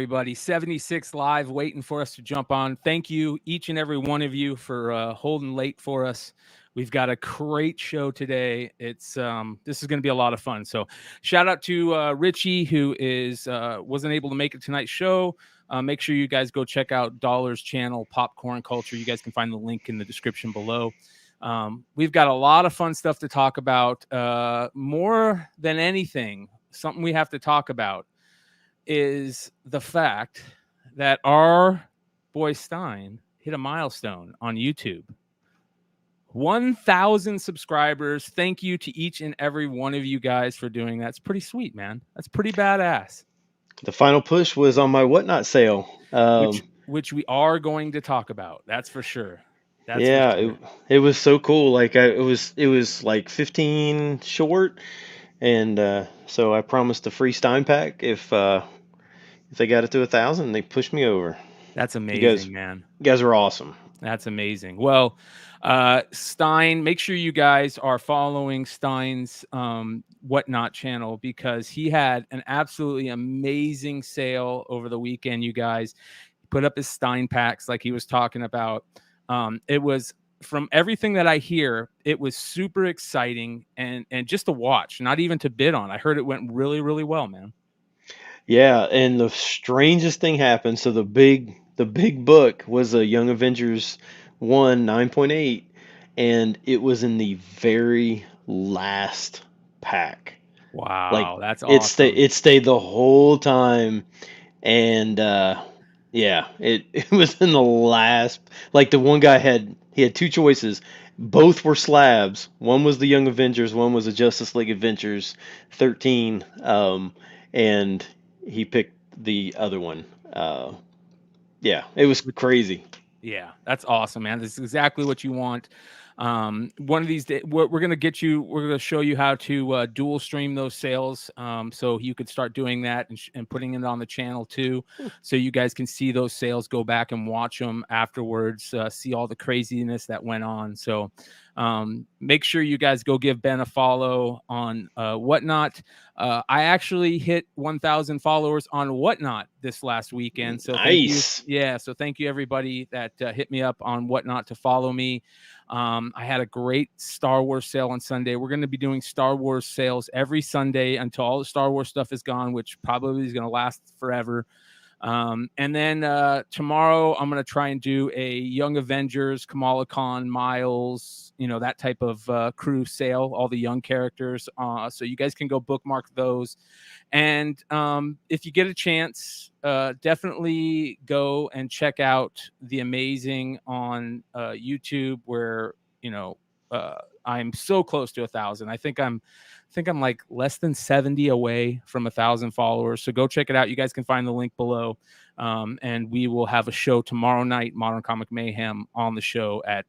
everybody. 76 live waiting for us to jump on. Thank you, each and every one of you, for holding late for us. We've got a great show today. It's this is going to be a lot of fun. So shout out to Richie, who wasn't able to make it tonight's show. Make sure you guys go check out Dollar's channel, Popcorn Culture. You guys can find the link in the description below. We've got a lot of fun stuff to talk about. More than anything, something we have to talk about is the fact that our boy Stein hit a milestone on YouTube. 1,000 subscribers. Thank you to each and every one of you guys for doing that. It's pretty sweet, man. That's pretty badass. The final push was on my Whatnot sale, which we are going to talk about. That's for sure. That's yeah, for sure. it was so cool. Like it was like 15 short, and so I promised a free Stein pack if they got it to 1,000, they pushed me over. That's amazing, man. You guys are awesome. That's amazing. Well, Stein, make sure you guys are following Stein's Whatnot channel, because he had an absolutely amazing sale over the weekend, you guys. He put up his Stein packs like he was talking about. It was, from everything that I hear, it was super exciting and just to watch, not even to bid on. I heard it went really, really well, man. Yeah, and the strangest thing happened. So the big book was a Young Avengers 1 9.8, and it was in the very last pack. Wow, like, that's awesome. It stayed the whole time, and yeah, it was in the last. Like, the one guy had two choices. Both were slabs. One was the Young Avengers, one was the Justice League Adventures 13, and he picked the other one. Yeah, it was crazy. Yeah, that's awesome, man. This is exactly what you want. One of these days, we're going to show you how to dual stream those sales, so you could start doing that and putting it on the channel too, so you guys can see those sales, go back and watch them afterwards, see all the craziness that went on. So make sure you guys go give Ben a follow on Whatnot. I actually hit 1,000 followers on Whatnot this last weekend. So nice. Thank you. Yeah. So thank you, everybody that hit me up on Whatnot to follow me. I had a great Star Wars sale on Sunday. We're going to be doing Star Wars sales every Sunday until all the Star Wars stuff is gone, which probably is going to last forever. And then tomorrow I'm going to try and do a Young Avengers, Kamala Khan, Miles, that type of crew sale, all the young characters. So you guys can go bookmark those. And if you get a chance, definitely go and check out The Amazing on YouTube, where, I'm so close to 1,000. I think I'm like less than 70 away from 1,000 followers. So go check it out. You guys can find the link below. And we will have a show tomorrow night, Modern Comic Mayhem, on the show at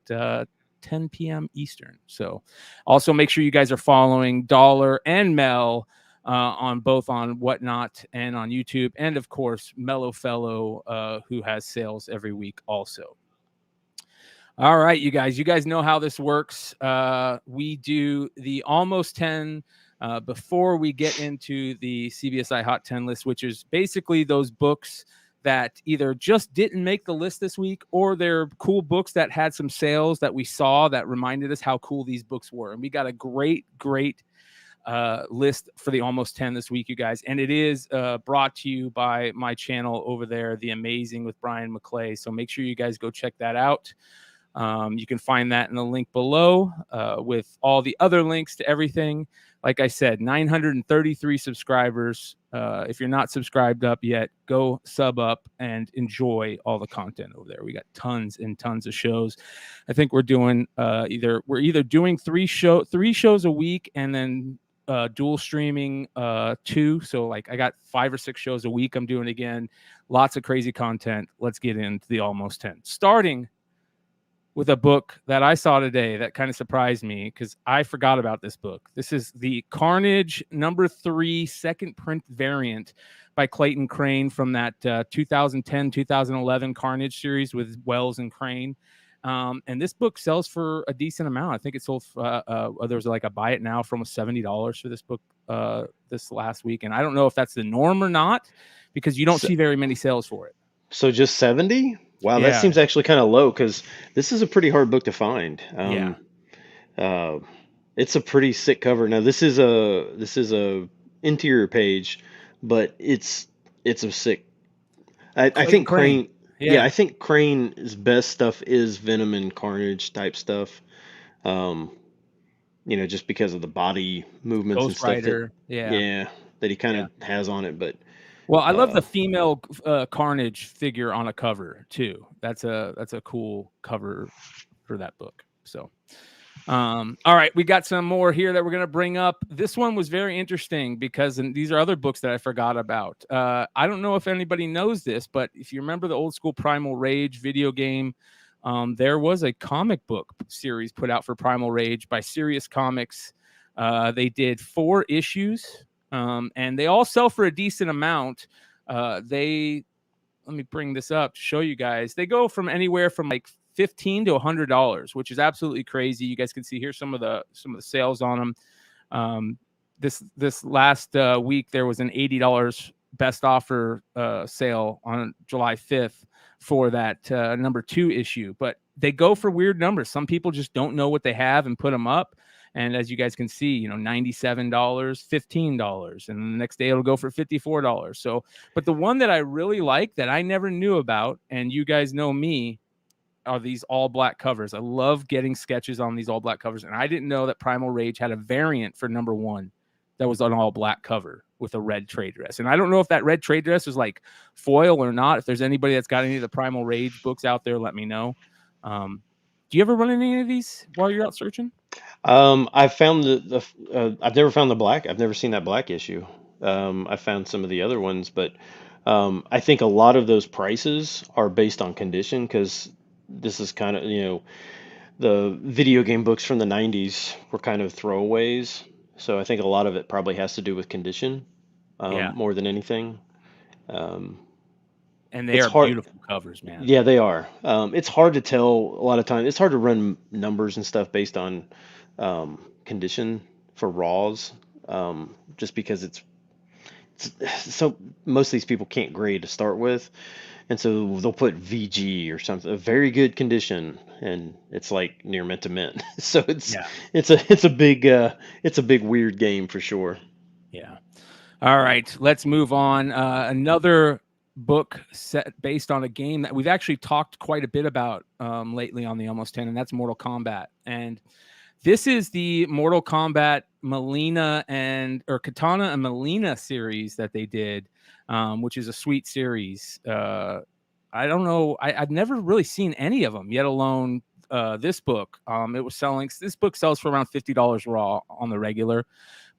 10 p.m. Eastern. So also make sure you guys are following Dollar and Mel on both on Whatnot and on YouTube. And of course, Mellow Fellow, who has sales every week also. All right, you guys know how this works. We do the almost 10 before we get into the CBSI Hot 10 list, which is basically those books that either just didn't make the list this week, or they're cool books that had some sales that we saw that reminded us how cool these books were. And we got a great list for the almost 10 this week, you guys. And it is brought to you by my channel over there, The Amazing with Bryan McClay. So make sure you guys go check that out. You can find that in the link below with all the other links to everything. Like I said, 933 subscribers. If you're not subscribed up yet, go sub up and enjoy all the content over there. We got tons and tons of shows. I think we're doing either doing three shows a week, and then dual streaming 2. So like I got 5 or 6 shows a week I'm doing again. Lots of crazy content. Let's get into the almost 10. Starting with a book that I saw today that kind of surprised me, because I forgot about this book. This is the Carnage #3 second print variant by Clayton Crane from that 2010-2011 Carnage series with Wells and Crane. And this book sells for a decent amount. I think it sold there was like a buy it now for almost $70 for this book this last week, and I don't know if that's the norm or not, because you don't So, see very many sales for it. so just 70? Wow, that Yeah, seems actually kind of low because this is a pretty hard book to find. yeah. Uh, it's a pretty sick cover. Now this is a interior page, but it's a sick. I Clayton think Crane. yeah, Yeah, I think Crane's best stuff is Venom and Carnage type stuff. Um, just because of the body movements and Ghost stuff that, Rider. Yeah, yeah, that he kind yeah. of has on it. But Well, I love uh, the female Carnage figure on a cover too. That's a cool cover for that book. So, all right, we got some more here that we're going to bring up. This one was very interesting because these are other books that I forgot about. I don't know if anybody knows this, but if you remember the old school Primal Rage video game, there was a comic book series put out for Primal Rage by Serious Comics. They did 4 issues, and they all sell for a decent amount. Let me bring this up to show you guys. They go from anywhere from like $15 to $100, which is absolutely crazy. You guys can see here some of the sales on them. This last week there was an $80 best offer sale on July 5th for that number 2 issue. But they go for weird numbers. Some people just don't know what they have and put them up. And as you guys can see, $97, $15, and the next day it'll go for $54. So, but the one that I really like that I never knew about, and you guys know me, are these all black covers. I love getting sketches on these all black covers, and I didn't know that Primal Rage had a variant for number 1 that was an all black cover with a red trade dress. And I don't know if that red trade dress is like foil or not. If there's anybody that's got any of the Primal Rage books out there, let me know. Do you ever run any of these while you're out searching? I found I've never found the black. I've never seen that black issue. I found some of the other ones, but I think a lot of those prices are based on condition because this is kind of, the video game books from the 90s were kind of throwaways. So I think a lot of it probably has to do with condition, Yeah. more than anything. Um, And they it's are hard. beautiful covers, man. Yeah, they are. It's hard to tell a lot of times. It's hard to run numbers and stuff based on condition for raws, just because so most of these people can't grade to start with, and so they'll put VG or something, a very good condition, and it's like near mint to mint. So Yeah. it's a big weird game for sure. Yeah. All right, let's move on. Another book set based on a game that we've actually talked quite a bit about lately on the Almost 10, and that's Mortal Kombat. And this is the Mortal Kombat Katana and Melina series that they did, which is a sweet series. I don't know. I've never really seen any of them, yet alone this book. This book sells for around $50 raw on the regular,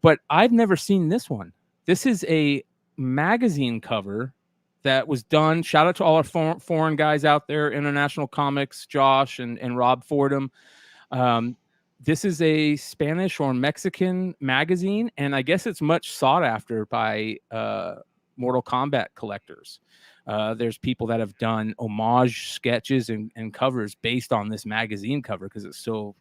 but I've never seen this one. This is a magazine cover that was done. Shout out to all our foreign guys out there, International Comics, Josh and Rob Fordham. This is a Spanish or Mexican magazine, and I guess it's much sought after by Mortal Kombat collectors. There's people that have done homage sketches and covers based on this magazine cover because it's so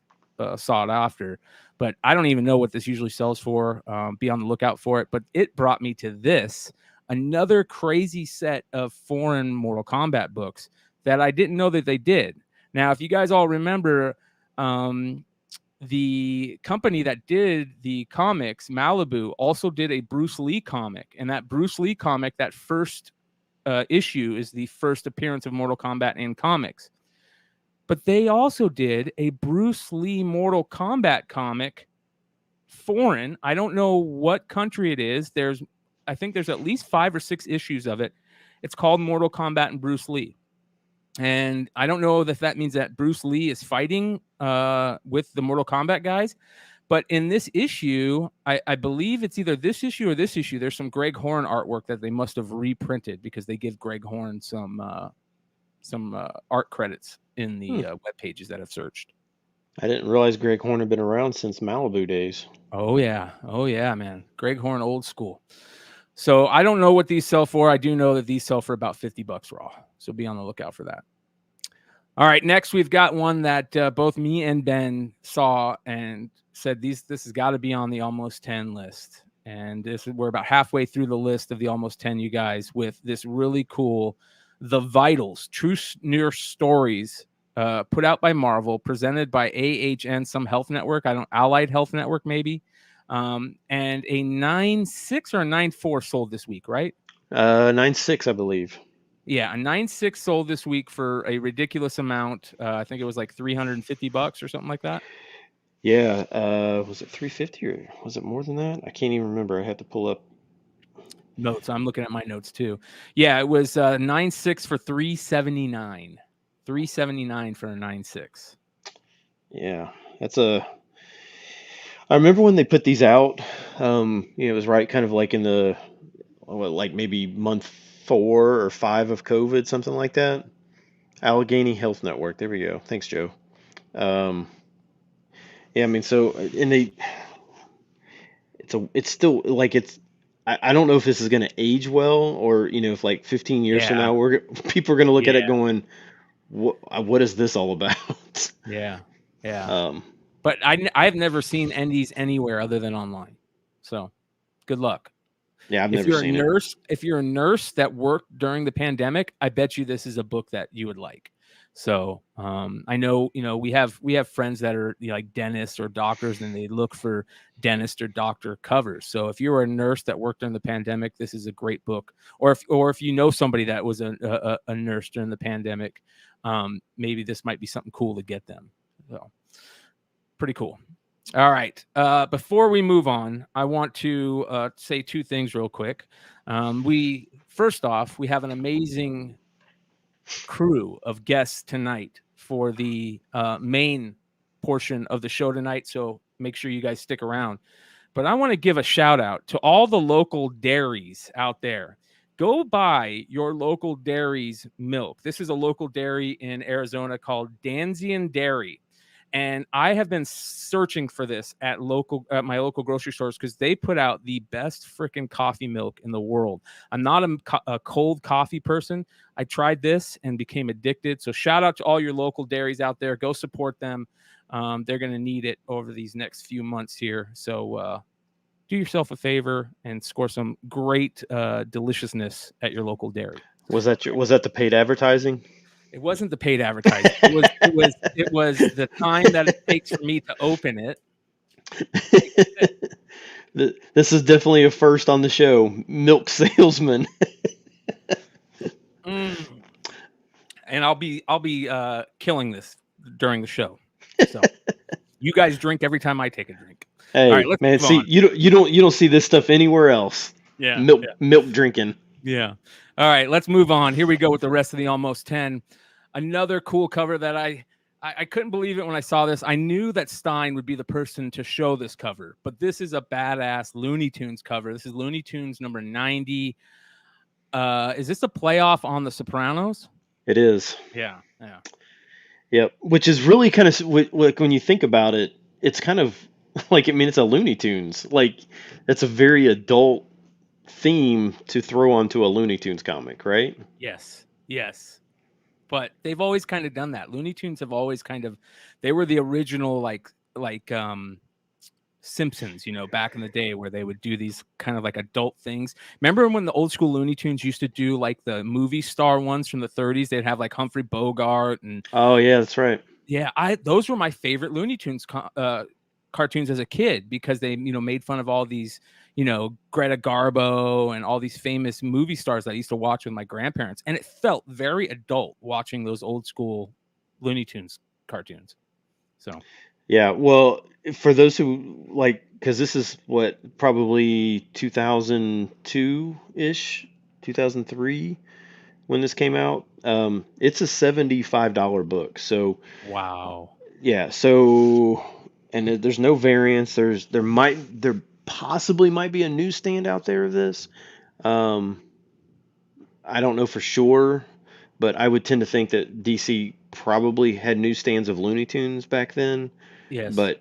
sought after. But I don't even know what this usually sells for. Be on the lookout for it. But it brought me to this, another crazy set of foreign Mortal Kombat books that I didn't know that they did. Now, if you guys all remember, the company that did the comics, Malibu, also did a Bruce Lee comic. And that Bruce Lee comic, that first issue, is the first appearance of Mortal Kombat in comics. But they also did a Bruce Lee Mortal Kombat comic, foreign. I don't know what country it is. I think there's at least 5 or 6 issues of it. It's called Mortal Kombat and Bruce Lee. And I don't know if that means that Bruce Lee is fighting with the Mortal Kombat guys. But in this issue, I believe it's either this issue or this issue. There's some Greg Horn artwork that they must have reprinted because they give Greg Horn some art credits in the web pages that I've searched. I didn't realize Greg Horn had been around since Malibu days. Oh yeah, man. Greg Horn, old school. So I don't know what these sell for. I do know that these sell for about $50 raw. So be on the lookout for that. All right, next we've got one that both me and Ben saw and said this has got to be on the Almost 10 list. and we're about halfway through the list of the almost 10, you guys, with this really cool The Vitals, True Near Stories, put out by Marvel, presented by AHN, some health network, Allied Health Network maybe, and a 9.6 or a 9.4 sold this week, right? 9.6, I believe. Yeah, a 9.6 sold this week for a ridiculous amount. I think it was like $350 or something like that. Yeah, was it 350 or was it more than that? I can't even remember. I had to pull up notes. I'm looking at my notes too. Yeah, it was 9.6 for $379. $379 for a 9.6. Yeah, I remember when they put these out. It was right kind of like in the like maybe month 4 or 5 of COVID, something like that. Allegheny Health Network. There we go. Thanks, Joe. Yeah, I mean, so and it's still like I don't know if this is going to age well, or if like 15 years from now people are going to look at it going, what is this all about? Yeah. But I've never seen Endies anywhere other than online. So good luck. Yeah, I've never seen it. If you're a nurse that worked during the pandemic, I bet you this is a book that you would like. So I know, we have friends that are like dentists or doctors, and they look for dentist or doctor covers. So if you're a nurse that worked during the pandemic, this is a great book. Or if you know somebody that was a nurse during the pandemic, maybe this might be something cool to get them. So pretty cool. All right. Before we move on, I want to say 2 things real quick. First off, we have an amazing crew of guests tonight for the main portion of the show tonight. So make sure you guys stick around. But I want to give a shout out to all the local dairies out there. Go buy your local dairy's milk. This is a local dairy in Arizona called Danzian Dairy. And I have been searching for this at my local grocery stores because they put out the best freaking coffee milk in the world. I'm not a cold coffee person. I tried this and became addicted. So shout out to all your local dairies out there. Go support them. They're going to need it over these next few months here. So do yourself a favor and score some great deliciousness at your local dairy. Was that the paid advertising? It wasn't the paid advertising. It was the time that it takes for me to open it. This is definitely a first on the show. Milk salesman. And I'll be killing this during the show. So you guys drink every time I take a drink. Hey, all right, man, see, you don't see this stuff anywhere else. Yeah. Milk drinking. Yeah. All right, let's move on. Here we go with the rest of the almost 10. Another cool cover that I couldn't believe it when I saw this. I knew that Stein would be the person to show this cover, but this is a badass Looney Tunes cover. This is Looney Tunes number 90. Is this a playoff on The Sopranos? It is. Yeah. Yep. Which is really kind of like when you think about it, it's kind of like, I mean, it's a Looney Tunes. Like, it's a very adult theme to throw onto a Looney Tunes comic, right? Yes. But they've always kind of done that. Looney Tunes have always they were the original like Simpsons, back in the day, where they would do these kind of like adult things. Remember when the old school Looney Tunes used to do like the movie star ones from the 30s? They'd have like Humphrey Bogart and oh yeah, that's right. Yeah, those were my favorite Looney Tunes cartoons as a kid, because they made fun of all these Greta Garbo and all these famous movie stars that I used to watch with my grandparents, and it felt very adult watching those old school Looney Tunes cartoons. So yeah, well, for those who because this is what, probably 2002-ish, 2003 when this came out. It's a $75 book. So wow. Yeah, so and there's no variants. There possibly might be a newsstand out there of this. I don't know for sure, but I would tend to think that DC probably had newsstands of Looney Tunes back then. Yes. But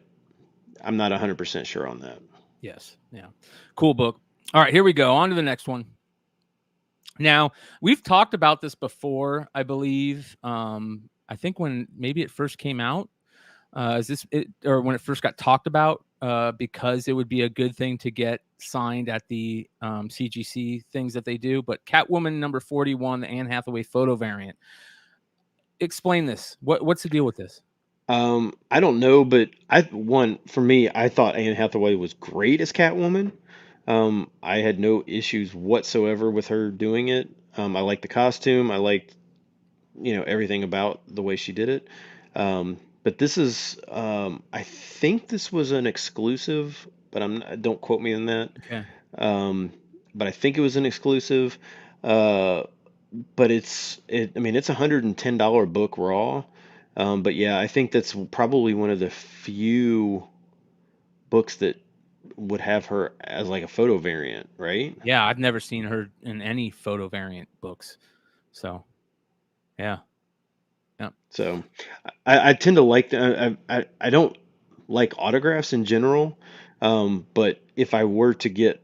I'm not 100% sure on that. Yes. Yeah. Cool book. All right, here we go. On to the next one. Now, we've talked about this before, I believe. I think when maybe it first came out. Is this it, or when it first got talked about? Because it would be a good thing to get signed at the CGC things that they do. But Catwoman number 41, the Anne Hathaway photo variant. Explain this. What's the deal with this? I don't know, but for me, I thought Anne Hathaway was great as Catwoman. I had no issues whatsoever with her doing it. I liked the costume. I liked, everything about the way she did it. But this is, I think this was an exclusive, but don't quote me on that. Okay. Um, but I think it was an exclusive. Uh, but I mean, it's a $110 book raw. But yeah, I think that's probably one of the few books that would have her as like a photo variant, right? Yeah, I've never seen her in any photo variant books. So, yeah. Yeah. So I tend to like I don't like autographs in general. But if I were to get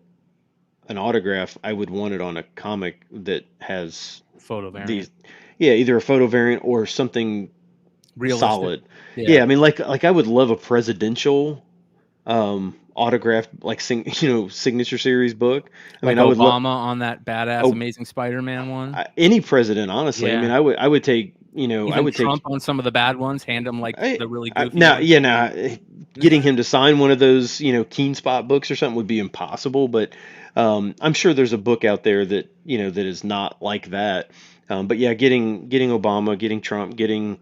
an autograph, I would want it on a comic that has Photo variant. these, yeah, either a photo variant or something Realistic. solid. Yeah. Yeah, I mean, like I would love a presidential autograph, like signature series book. I Like mean, I would love, Obama on that badass oh, Amazing Spider-Man one. any president, honestly. I mean, Yeah. I would take, I Even would Trump take, on some of the bad ones, hand him like I, the really goofy now, ones. yeah, now getting him to sign one of those, Keen Spot books or something would be impossible. But I'm sure there's a book out there that, that is not like that. But yeah, getting Obama, getting Trump, getting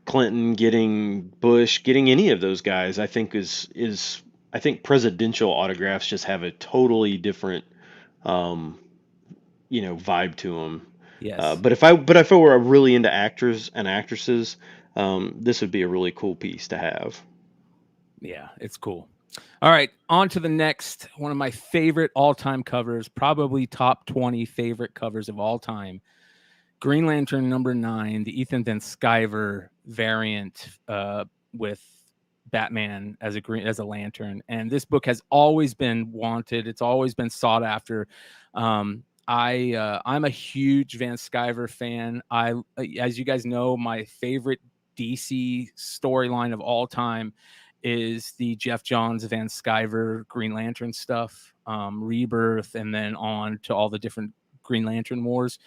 Clinton, getting Bush, getting any of those guys, I think is I think presidential autographs just have a totally different, um, vibe to them. Yes. But if I were really into actors and actresses, this would be a really cool piece to have. Yeah, it's cool. All right, on to the next one of my favorite all-time covers, probably top 20 favorite covers of all time. Green Lantern number 9, the Ethan Van Sciver variant with Batman as a lantern. And this book has always been wanted. It's always been sought after. I'm a huge Van Sciver fan. As you guys know, my favorite DC storyline of all time is the Jeff Johns Van Sciver Green Lantern stuff, Rebirth, and then on to all the different Green Lantern Wars.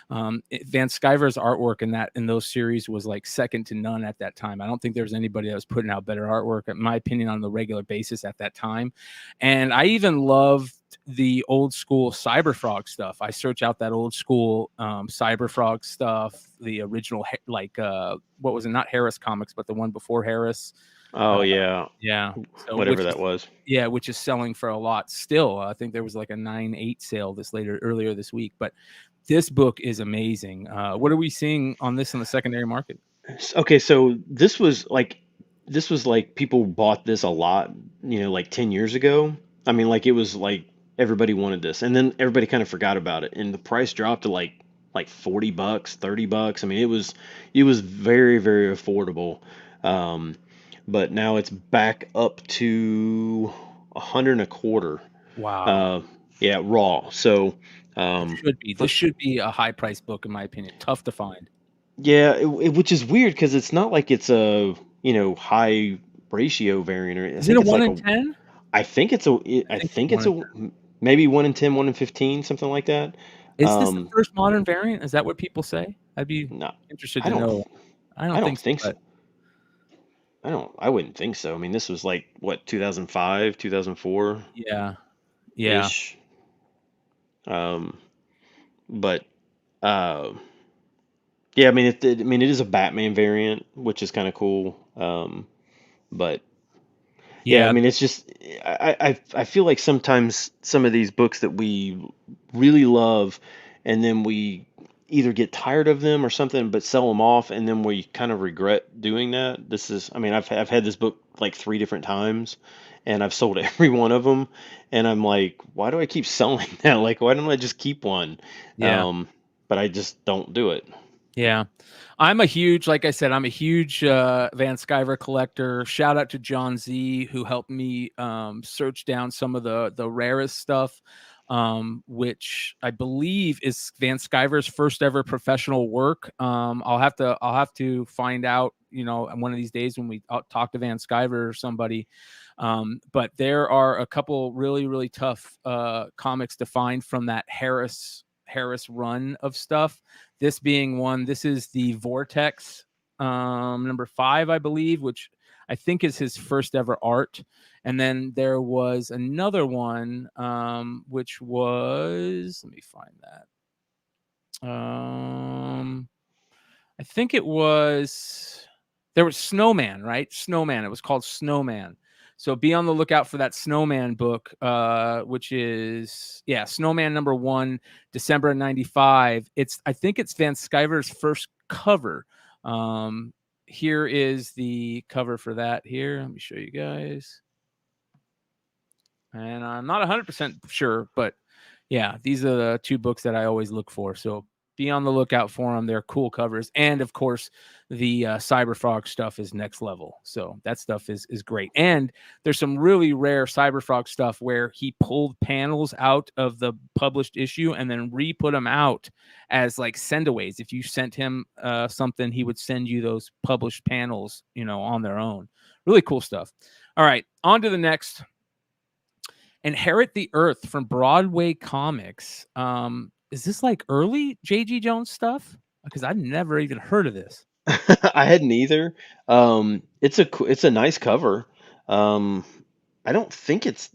Van Sciver's artwork in those series was like second to none at that time. I don't think there was anybody that was putting out better artwork, in my opinion, on the regular basis at that time. And I even loved the old school Cyberfrog stuff. I search out that old school Cyberfrog stuff, the original what was it? Not Harris Comics, but the one before Harris. Oh yeah, Yeah. So whatever that was. yeah, which is selling for a lot still. I think there was like a 9.8 sale earlier this week, but this book is amazing. What are we seeing on this in the secondary market? Okay, so this was like people bought this a lot, like 10 years ago. I mean, like it was like everybody wanted this, and then everybody kind of forgot about it, and the price dropped to like $40, $30. I mean, it was very, very affordable. Um, but now it's back up to 100 and a quarter. Wow. Uh, yeah, raw. So, um, This for should be a high price book in my opinion. Tough to find. Yeah, which is weird because it's not like it's a high ratio variant, or I Is it think a it's 1 like in 10? I I think it's think 1 it's in a 10. maybe 1 in 10, 1 in 15, something like that. Is this the Um, first modern variant? Is that what people say? I'd be no, interested I to don't know. I I don't don't think so, think so. but I wouldn't think so. I mean, this was like what, 2005, 2004 yeah. Yeah. ish. Um, but uh, yeah, I mean, it is a Batman variant, which is kind of cool. But yeah, I Yeah. mean, it's just I feel like sometimes some of these books that we really love, and then we either get tired of them or something, but sell them off, and then we kind of regret doing that. I mean, I've had this book like 3 different times, and I've sold every one of them, and I'm like, why do I keep selling that? Like, why don't I just keep one? Yeah. Um, but I just don't do it. Yeah. Like I said, I'm a huge Van Sciver collector. Shout out to John Z, who helped me search down some of the rarest stuff, which I believe is Van Sciver's first ever professional work. I'll have to find out one of these days when we talk to Van Sciver or somebody. But there are a couple really, really tough comics to find from that Harris run of stuff. This being one. This is the Vortex number 5, I believe, which I think is his first ever art. And then there was another one, which was, let me find that. I think there was Snowman, right? Snowman. It was called Snowman. So be on the lookout for that Snowman book, which is Snowman number 1, December of '95. I think it's Van Sciver's first cover. Here is the cover for that. Here, let me show you guys. And I'm not 100% sure, but yeah, these are the 2 books that I always look for. So be on the lookout for them. They're cool covers. And of course, the Cyberfrog stuff is next level. So that stuff is great. And there's some really rare Cyberfrog stuff where he pulled panels out of the published issue and then re-put them out as like sendaways. If you sent him something, he would send you those published panels, on their own. Really cool stuff. All right, on to the next. Inherit the Earth from Broadway Comics. Is this like early J.G. Jones stuff? Because I've never even heard of this. I hadn't either. It's a nice cover. I don't think it's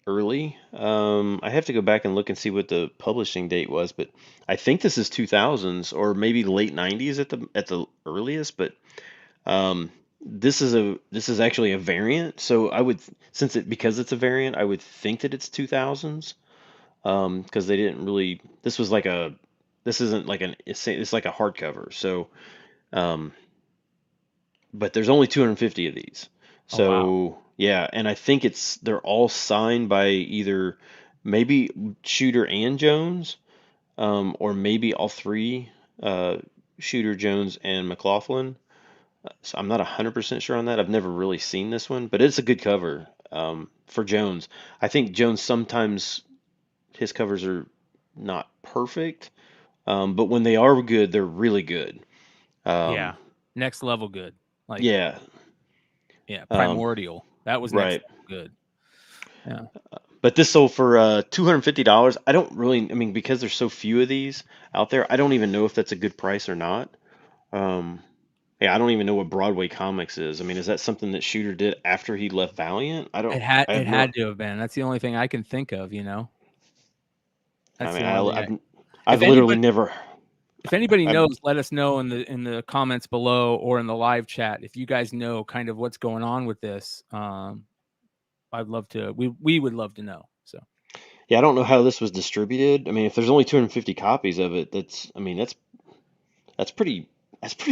early. I have to go back and look and see what the publishing date was, but I think this is 2000s or maybe late 90s at the earliest. But this is actually a variant. So because it's a variant, I would think that it's 2000s. Because they didn't really. This isn't like it's like a hardcover. So, but there's only 250 of these. So wow. Yeah, and I think they're all signed by either maybe Shooter and Jones, or maybe all 3, Shooter, Jones, and McLaughlin. So I'm not 100% sure on that. I've never really seen this one, but it's a good cover for Jones. I think Jones sometimes his covers are not perfect, but when they are good, they're really good. Yeah, next level good. Like Yeah, Primordial. That was next right. level good. Yeah. But this sold for $250. I don't really, I mean, because there's so few of these out there, I don't even know if that's a good price or not. Yeah, I don't even know what Broadway Comics is. I mean, is that something that Shooter did after he left Valiant? I have no. Had to have been. That's the only thing I can think of. I That's mean, the only thing. I've literally never. If anybody I've, knows, let us know in the comments below or in the live chat. If you guys know kind of what's going on with this, I'd love to. We would love to know. So. Yeah, I don't know how this was distributed. I mean, if there's only 250 copies of it, that's pretty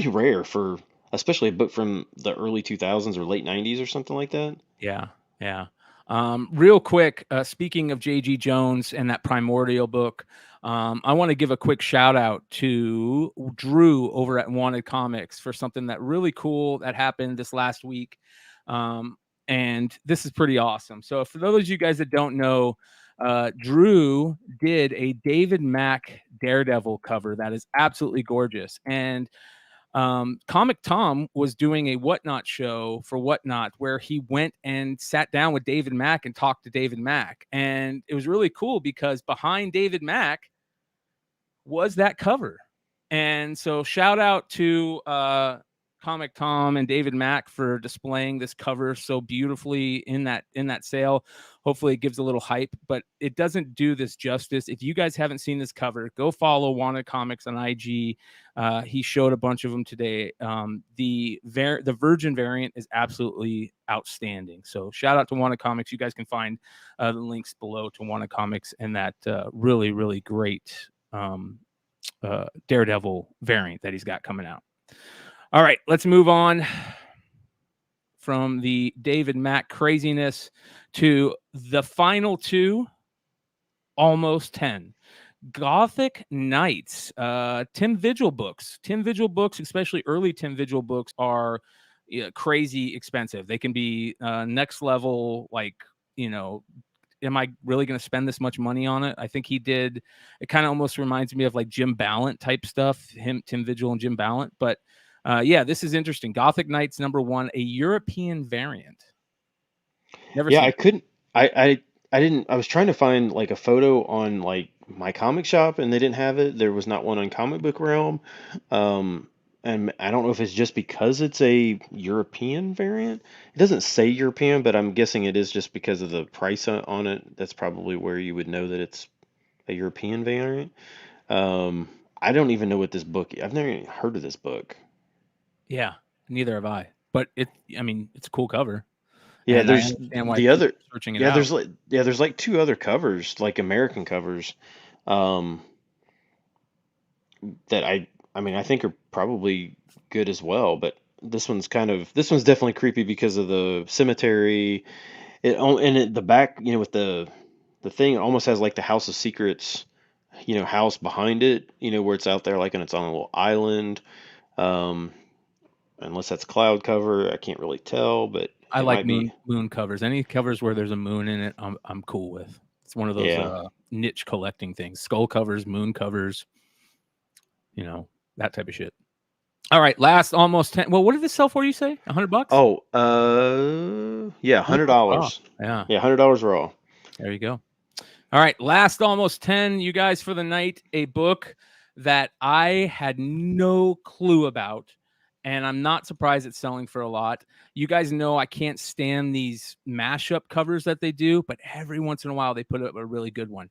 rare for especially a book from the early 2000s or late 90s or something like that. Yeah, yeah. Real quick, speaking of J.G. Jones and that Primordial book, I want to give a quick shout out to Drew over at Wanted Comics for something that really cool that happened this last week. And this is pretty awesome. So for those of you guys that don't know, Drew did a David Mack Daredevil cover that is absolutely gorgeous. And Comic Tom was doing a Whatnot show for Whatnot where he went and sat down with David Mack and talked to David Mack. And it was really cool because behind David Mack was that cover. And so shout out to Comic Tom and David Mack for displaying this cover so beautifully in that sale. Hopefully it gives a little hype, but it doesn't do this justice. If you guys haven't seen this cover, go follow Wanted Comics on IG. He showed a bunch of them today. The Virgin variant is absolutely outstanding. So shout out to Wanted Comics. You guys can find the links below to Wanted Comics and that really, really great Daredevil variant that he's got coming out. All right, let's move on from the David Mack craziness to the final 2, almost 10. Gothic Knights, Tim Vigil books. Tim Vigil books, especially early Tim Vigil books, are crazy expensive. They can be next level, like, am I really going to spend this much money on it? I think he did. It kind of almost reminds me of like Jim Ballant type stuff, Tim Vigil and Jim Ballant. But Yeah, this is interesting. Gothic Knights #1, a European variant. Never Yeah, seen I it. couldn't. I didn't. I was trying to find like a photo on like my comic shop, and they didn't have it. There was not one on Comic Book Realm, um, and I don't know if it's just because it's a European variant. It doesn't say European, but I'm guessing it is just because of the price on it. That's probably where you would know that it's a European variant. Um, I don't even know what this book. I've never even heard of this book. Yeah, neither have I. But I mean, it's a cool cover, Yeah, and I there's understand why the people other. are searching it Yeah, out. there's like two other covers, like American covers, um, that I mean I think are probably good as well. But this one's definitely creepy because of the cemetery. The back, with the thing, it almost has like the House of Secrets, house behind it, where it's out there like on its own little island. Um, unless that's cloud cover, I can't really tell, but I it like might be. moon covers. Any covers where there's a moon in it, I'm cool with. It's one of those Yeah. niche collecting things. Skull covers, moon covers, that type of shit. All right, last almost 10. Well, what did this sell for, you say? $100? Oh, yeah, $100 raw. $100. Yeah, Yeah, $100 raw. there you go. All right, last almost 10, you guys, for the night, a book that I had no clue about, and I'm not surprised it's selling for a lot. You guys know I can't stand these mashup covers that they do, but every once in a while they put up a really good one.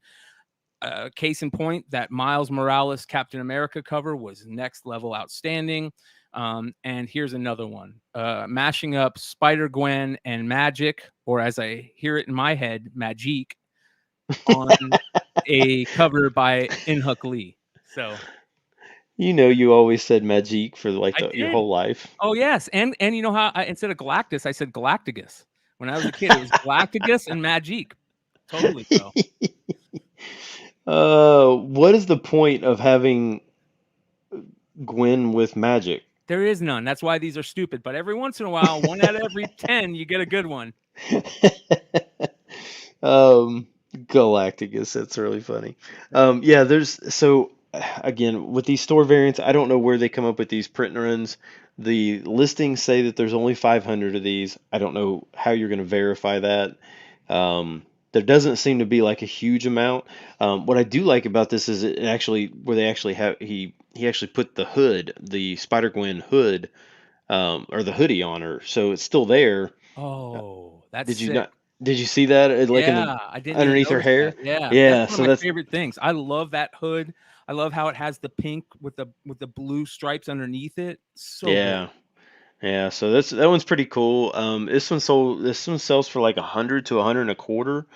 Case in point, that Miles Morales Captain America cover was next level outstanding. And here's another one, mashing up Spider-Gwen and Magic, or as I hear it in my head, Magique, on a cover by Inhuk Lee. So You always said Magic for like I your did. whole life. Oh yes, and you know how instead of Galactus, I said Galacticus. When I was a kid, it was Galacticus and Magique. Totally, bro. What is the point of having Gwen with magic? There is none. That's why these are stupid. But every once in a while, one out of every 10, you get a good one. Galacticus, that's really funny. Yeah, again, with these store variants, I don't know where they come up with these print runs. The listings say that there's only 500 of these. I don't know how you're going to verify that. There doesn't seem to be like a huge amount. What I do like about this is it actually where they actually have he actually put the hood, the Spider-Gwen hood, or the hoodie on her, so it's still there. Oh, that's Did you sick. not? Did you see that? Like in the Yeah, I didn't even underneath her notice that. hair? Yeah, that's Yeah. one of So my that's favorite things. I love that hood. I love how it has the pink with the blue stripes underneath it. So good. yeah, yeah. So that one's pretty cool. This one sells for like 100 to 100 and a quarter.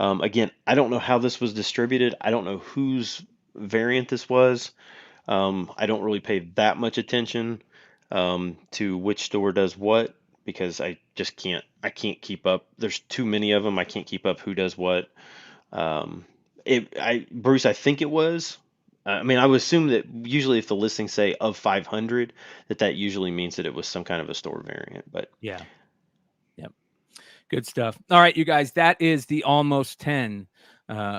Again, I don't know how this was distributed. I don't know whose variant this was. I don't really pay that much attention to which store does what because I just can't keep up. There's too many of them. I can't keep up who does what. Bruce, I think it was. I mean, I would assume that usually if the listings say of 500, that usually means that it was some kind of a store variant. But Yeah. Yep. Good stuff. All right, you guys, that is the almost 10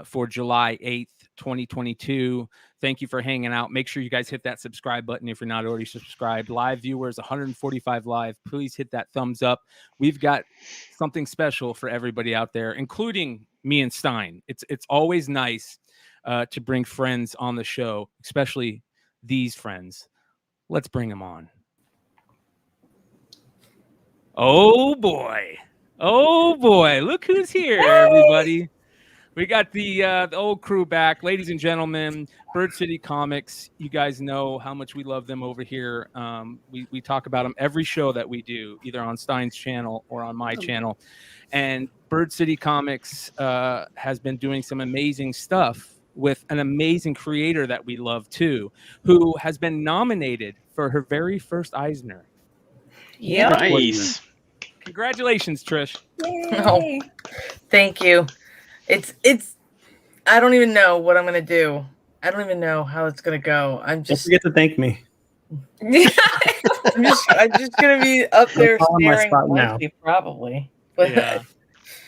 for July 8th, 2022. Thank you for hanging out. Make sure you guys hit that subscribe button if you're not already subscribed. Live viewers, 145 live. Please hit that thumbs up. We've got something special for everybody out there, including me and Stein. It's always nice to bring friends on the show, especially these friends. Let's bring them on. Oh boy. Oh boy. Look who's here, everybody. We got the old crew back. Ladies and gentlemen, Bird City Comics. You guys know how much we love them over here. We talk about them every show that we do, either on Stein's channel or on my channel. And Bird City Comics has been doing some amazing stuff with an amazing creator that we love too, who has been nominated for her very first Eisner. Yeah. nice. Congratulations, Trish. Oh, thank you. It's I don't even know what I'm gonna do. I don't even know how it's gonna go. Don't forget to thank me. I'm just gonna be up there calling my staring spot now. blankly, probably. But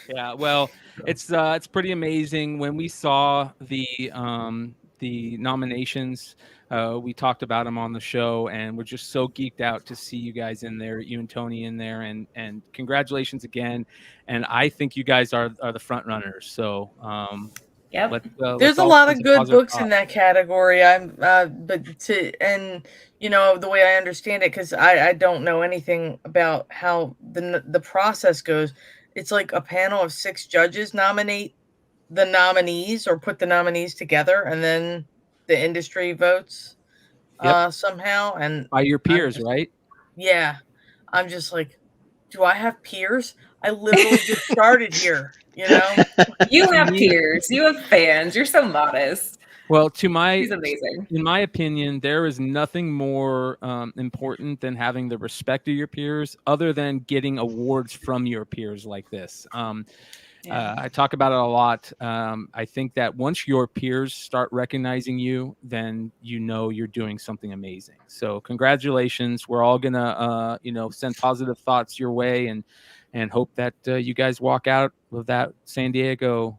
Yeah. Well, it's pretty amazing when we saw the nominations. We talked about them on the show, and we're just so geeked out to see you guys in there, you and Tony in there, and congratulations again. And I think you guys are the front runners. So Yep. There's let's a all lot send of some good positive books in thoughts. that category. The way I understand it, because I don't know anything about how the process goes. It's like a panel of 6 judges nominate the nominees or put the nominees together, and then the industry votes somehow. And By your I'm peers, just- right? Yeah, I'm just like, do I have peers? I literally just started here, you know? You have peers. You have fans. You're so modest. Well, He's amazing. in my opinion, there is nothing more important than having the respect of your peers, other than getting awards from your peers like this. I talk about it a lot. I think that once your peers start recognizing you, then you know you're doing something amazing. So congratulations. We're all gonna send positive thoughts your way, and hope that you guys walk out of that San Diego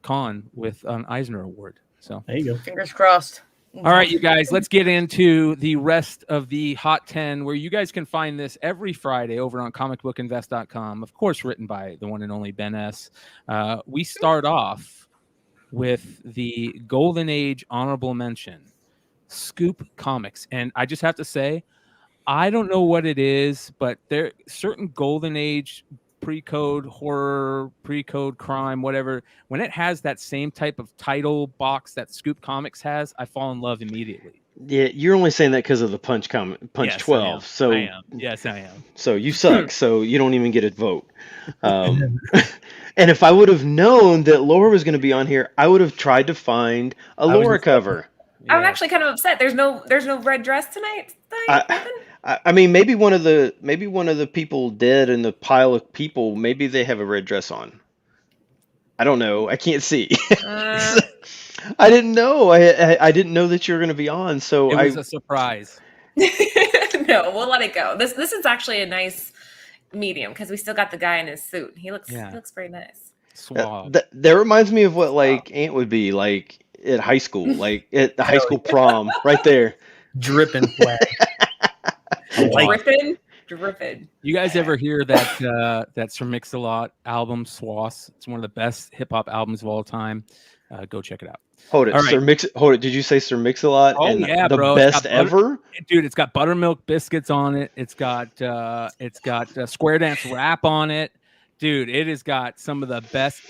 con with an Eisner Award. So There you go. Fingers crossed. all right, you guys, let's get into the rest of the Hot 10, where you guys can find this every Friday over on comicbookinvest.com. Of course, written by the one and only Ben S. We start off with the Golden Age honorable mention, Scoop Comics. And I just have to say, I don't know what it is, but there certain Golden Age pre-code horror, pre-code crime, whatever, when it has that same type of title box that Scoop Comics has, I fall in love immediately. Yeah, you're only saying that because of the Punch Yes, 12. So I am. Yes, I am. So you suck. So you don't even get a vote. And if I would have known that Laura was going to be on here, I would have tried to find a Laura cover. I'm actually kind of upset. There's no red dress tonight. I mean, maybe one of the people dead in the pile of people, maybe they have a red dress on. I don't know. I can't see. I didn't know. I didn't know that you were going to be on. So it was a surprise. No, we'll let it go. This is actually a nice medium because we still got the guy in his suit. He looks very nice. Suave. That reminds me of what like Ant would be like at high school, like at the high school prom, right there. Dripping flag. Dripping. You guys ever hear that Sir Mix-a-Lot album, Swass? It's one of the best hip hop albums of all time. Go check it out. Hold it, all right. Hold it. Did you say Sir Mix-a-Lot? Oh yeah, the bro. best ever, dude. It's got buttermilk biscuits on it. It's got Square Dance Rap on it, dude. It has got some of the best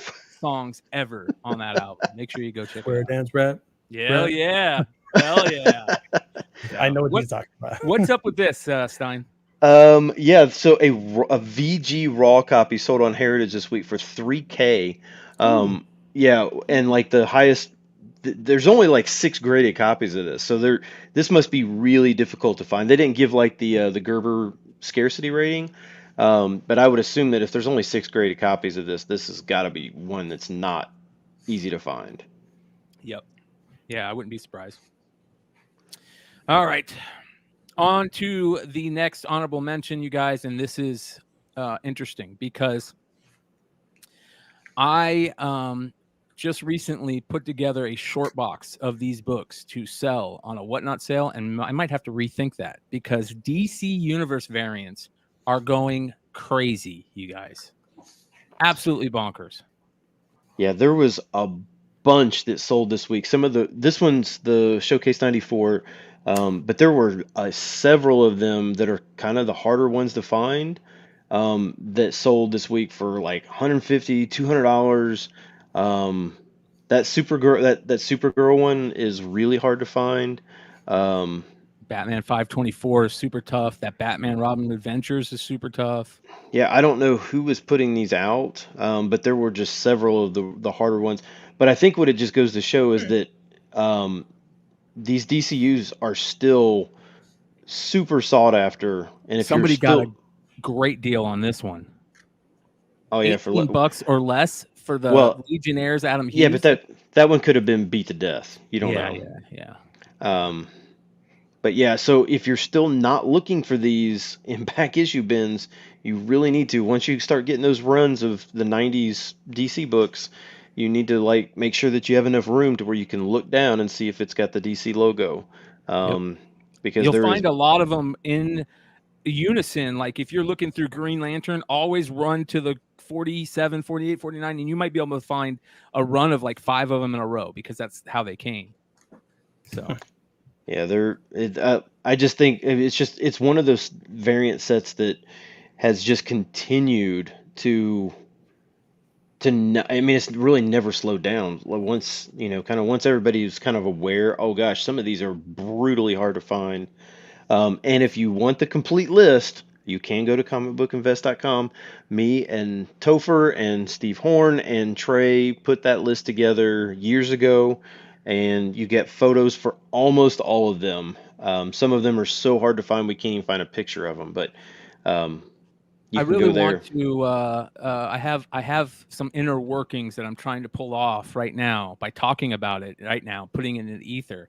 songs ever on that album. Make sure you go check Square it out. Dance Rap. Hell yeah. Hell yeah. I know what he's talking about. What's up with this, Stein? Yeah, so a VG raw copy sold on Heritage this week for $3,000. Yeah, and like the highest, there's only like 6 graded copies of this, so this must be really difficult to find. They didn't give like the Gerber scarcity rating, but I would assume that if there's only 6 graded copies of this has got to be one that's not easy to find. Yep. Yeah, I wouldn't be surprised. All right. On to the next honorable mention, you guys, and this is interesting because I just recently put together a short box of these books to sell on a whatnot sale, and I might have to rethink that because DC Universe variants are going crazy, you guys. Absolutely bonkers. Yeah, there was a bunch that sold this week. This one's the Showcase 94. But there were several of them that are kind of the harder ones to find that sold this week for like $150, $200. That Supergirl one is really hard to find. Batman 524 is super tough. That Batman Robin Adventures is super tough. Yeah, I don't know who was putting these out, but there were just several of the harder ones. But I think what it just goes to show is that these DCUs are still super sought after, and if somebody you're still, got a great deal on this one. oh yeah, for $18 or less for the Legionnaires Adam Hughes. Yeah, but that one could have been beat to death. You don't know. Yeah. But yeah, so if you're still not looking for these in back issue bins, you really need to. Once you start getting those runs of the '90s DC books, you need to like make sure that you have enough room to where you can look down and see if it's got the DC logo. Because you'll there is find a lot of them in unison. Like if you're looking through Green Lantern, always run to the 47, 48, 49, and you might be able to find a run of like 5 of them in a row because that's how they came. So yeah, I just think it's one of those variant sets that has just continued to I mean, it's really never slowed down. Like once, once everybody's kind of aware, oh gosh, some of these are brutally hard to find. And if you want the complete list, you can go to comicbookinvest.com. Me and Topher and Steve Horn and Trey put that list together years ago, and you get photos for almost all of them. Some of them are so hard to find we can't even find a picture of them, but you I can really go there. want to. I have some inner workings that I'm trying to pull off right now by talking about it right now, putting it in the ether.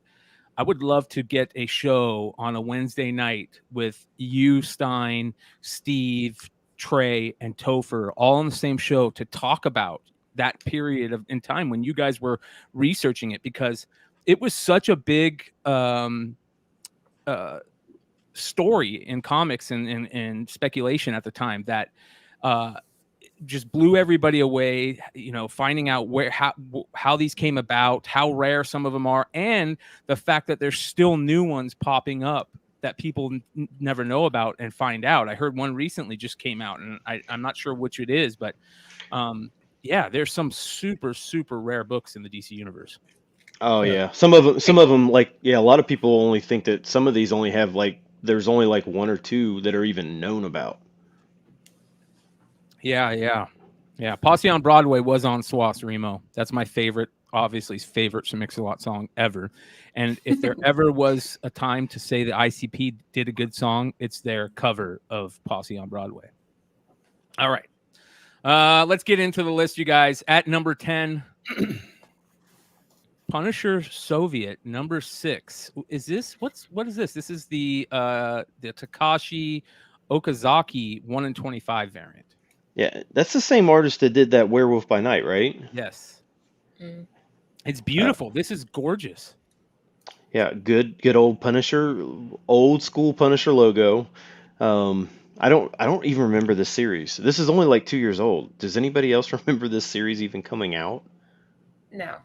I would love to get a show on a Wednesday night with you, Stein, Steve, Trey, and Topher all on the same show to talk about that period in time when you guys were researching it, because it was such a big story in comics and speculation at the time that just blew everybody away, finding out how these came about, how rare some of them are, and the fact that there's still new ones popping up that people never know about and find out. I heard one recently just came out, and I'm not sure which it is, but there's some super, super rare books in the DC universe. Oh yeah, some of them a lot of people only think that some of these only have there's only like 1 or 2 that are even known about. Yeah. Posse on Broadway was on Swass, Remo. That's my favorite Mix-a-Lot song ever. And if there ever was a time to say the ICP did a good song, it's their cover of Posse on Broadway. All right. Let's get into the list, you guys. At number 10, Punisher Soviet, number 6. What is this? This is the Takashi Okazaki 1/25 variant. Yeah, that's the same artist that did that Werewolf by Night, right? Yes. It's beautiful. This is gorgeous. Yeah, good old Punisher, old school Punisher logo. I don't even remember this series. This is only like 2 years old. Does anybody else remember this series even coming out? No.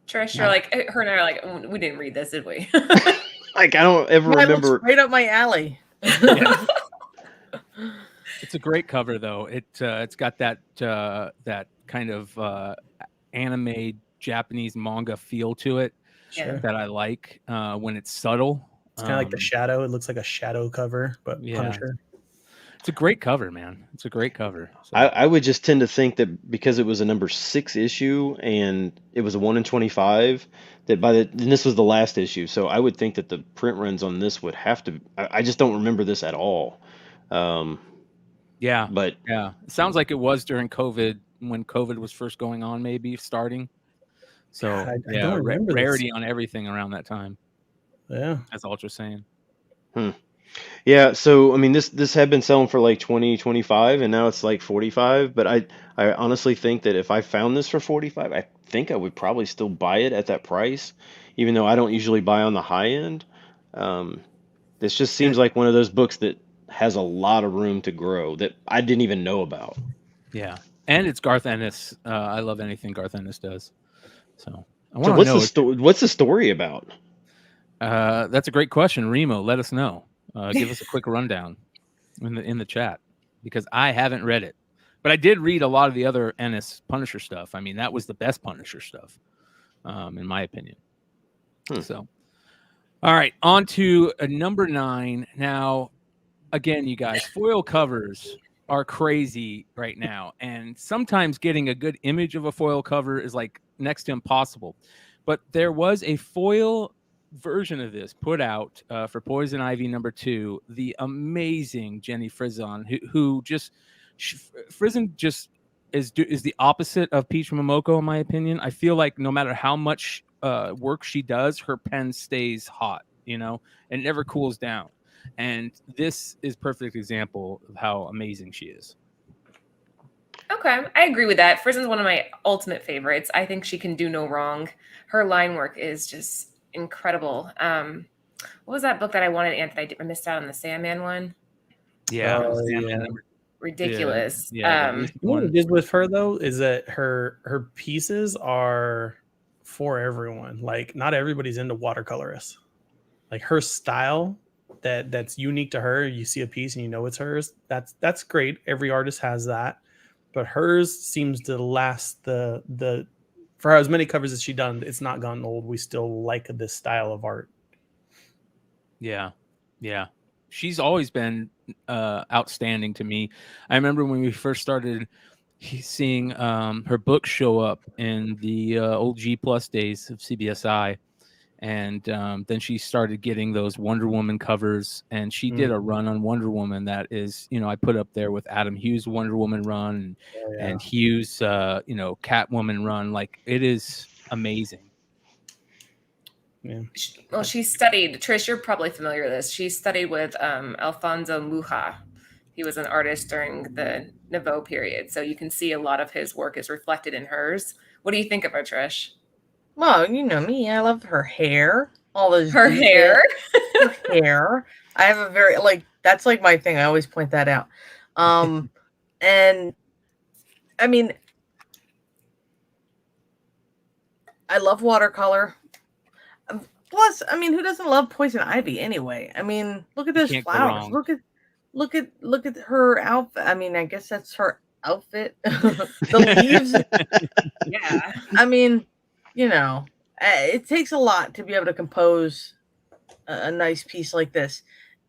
Trish, you're like, her and I are like, we didn't read this, did we? Like, I don't ever remember. Right up my alley. It's a great cover, though. It's got that kind of anime Japanese manga feel to it that I like when it's subtle. It's kind of like the shadow. It looks like a shadow cover, but Punisher. It's a great cover, man. It's a great cover. So. I would just tend to think that because it was a number 6 issue and it was a 1/25, that and this was the last issue, so I would think that the print runs on this would have to. I just don't remember this at all. But it sounds like it was during COVID, when COVID was first going on, maybe starting. So I don't remember rarity this. on everything around that time. Yeah, as Ultra saying. Yeah, so I mean this had been selling for like 20, 25, and now it's like 45. But I honestly think that if I found this for 45, I think I would probably still buy it at that price, even though I don't usually buy on the high end. This just seems like one of those books that has a lot of room to grow that I didn't even know about. Yeah, and it's Garth Ennis. I love anything Garth Ennis does. So what's the story about? That's a great question, Remo. Let us know. Give us a quick rundown in the chat, because I haven't read it, but I did read a lot of the other Ennis Punisher stuff. I mean, that was the best Punisher stuff, in my opinion. So, all right, on to number 9. Now, again, you guys, foil covers are crazy right now, and sometimes getting a good image of a foil cover is like next to impossible. But there was a foil version of this put out for Poison Ivy number 2, the amazing Jenny Frison, who just Frison just is the opposite of Peach Momoko, in my opinion. I feel like no matter how much work she does, her pen stays hot, and never cools down. And this is a perfect example of how amazing she is. Okay. Okay, I agree with that. Frizen's one of my ultimate favorites. I think she can do no wrong. Her line work is just incredible. What was that book that I wanted, Anthony? I missed out on the Sandman one. Yeah, yeah. Ridiculous. What it is with her though is that her pieces are for everyone. Like not everybody's into watercolorists. Like her style that's unique to her. You see a piece and you know it's hers. That's great. Every artist has that, but hers seems to last the for as many covers as she's done. It's not gotten old. We still like this style of art. Yeah. She's always been outstanding to me. I remember when we first started seeing her books show up in the old G Plus days of CBSI. And then she started getting those Wonder Woman covers, and she did a run on Wonder Woman that is, I put up there with Adam Hughes' Wonder Woman run and Hughes, Catwoman run. Like, it is amazing. Yeah. Well, she studied, Trish, you're probably familiar with this. She studied with Alfonso Mucha. He was an artist during the Nouveau period. So you can see a lot of his work is reflected in hers. What do you think of her, Trish? Well, you know me. I love her hair. All those her hair. Her hair. I have a very that's like my thing. I always point that out. And I mean, I love watercolor. Plus, I mean, who doesn't love poison ivy anyway? I mean, look at those flowers. Look at her outfit. I mean, I guess that's her outfit. The leaves. Yeah. I mean, it takes a lot to be able to compose a nice piece like this.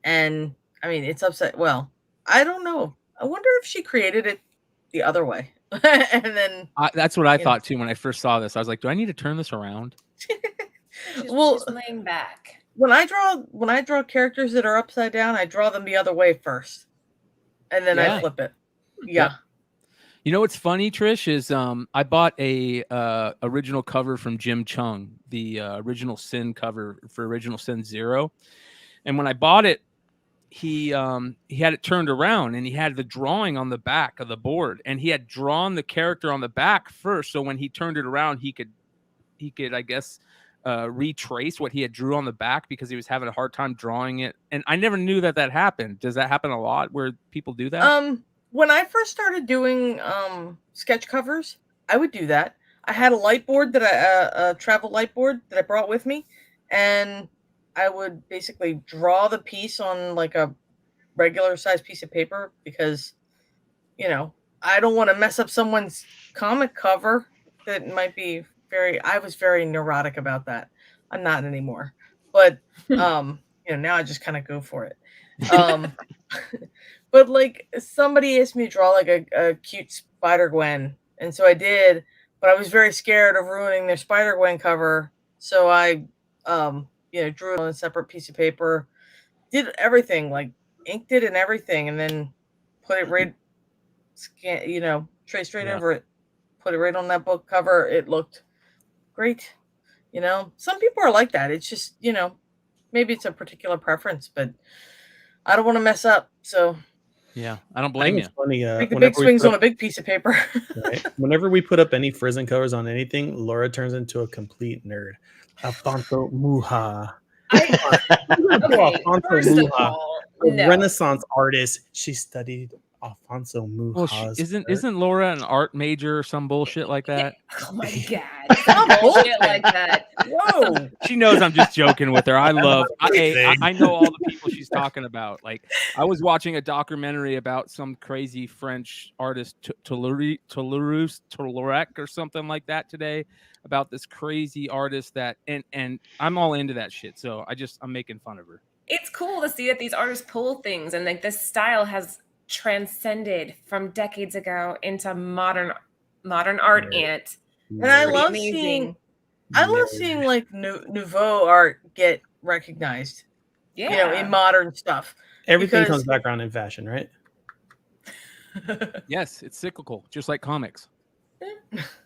And I mean, it's upset. Well, I don't know. I wonder if she created it the other way. And then that's what I thought too when I first saw this. I was like, do I need to turn this around? She's laying back. When I draw characters that are upside down, I draw them the other way first. And then I flip it. Yeah. You know what's funny, Trish, is I bought a original cover from Jim Chung, the original Sin cover for Original Sin 0. And when I bought it, he had it turned around and he had the drawing on the back of the board, and he had drawn the character on the back first. So when he turned it around, he could I guess retrace what he had drew on the back because he was having a hard time drawing it. And I never knew that happened. Does that happen a lot where people do that? When I first started doing sketch covers, I would do that. I had a light board a travel light board that I brought with me, and I would basically draw the piece on like a regular size piece of paper because, I don't want to mess up someone's comic cover that might be I was very neurotic about that. I'm not anymore, but now I just kind of go for it. But like somebody asked me to draw like a cute Spider-Gwen, and so I did, but I was very scared of ruining their Spider-Gwen cover, so I drew it on a separate piece of paper, did everything, like inked it and everything, and then put it right traced right over it, put it right on that book cover. It looked great. Some people are like that. It's just, maybe it's a particular preference, but I don't want to mess up. So yeah, I don't blame you. Funny, make the big swings on a big piece of paper. Right? Whenever we put up any Frizen covers on anything, Laura turns into a complete nerd. Alfonso Mucha. Alfonso Mucha, a Renaissance artist. She studied Alfonso Mucha. Well, isn't Laura an art major or some bullshit like that? Yeah. Oh my god, some bullshit like that. Whoa. She knows I'm just joking with her. I know all the people she's talking about. Like, I was watching a documentary about some crazy French artist, Toulourec or something like that today, about this crazy artist that, and I'm all into that shit. So I'm making fun of her. It's cool to see that these artists pull things, and like this style has transcended from decades ago into modern art. And I love seeing like nouveau art get recognized. Yeah, in modern stuff. Everything comes background in fashion, right? Yes, it's cyclical, just like comics.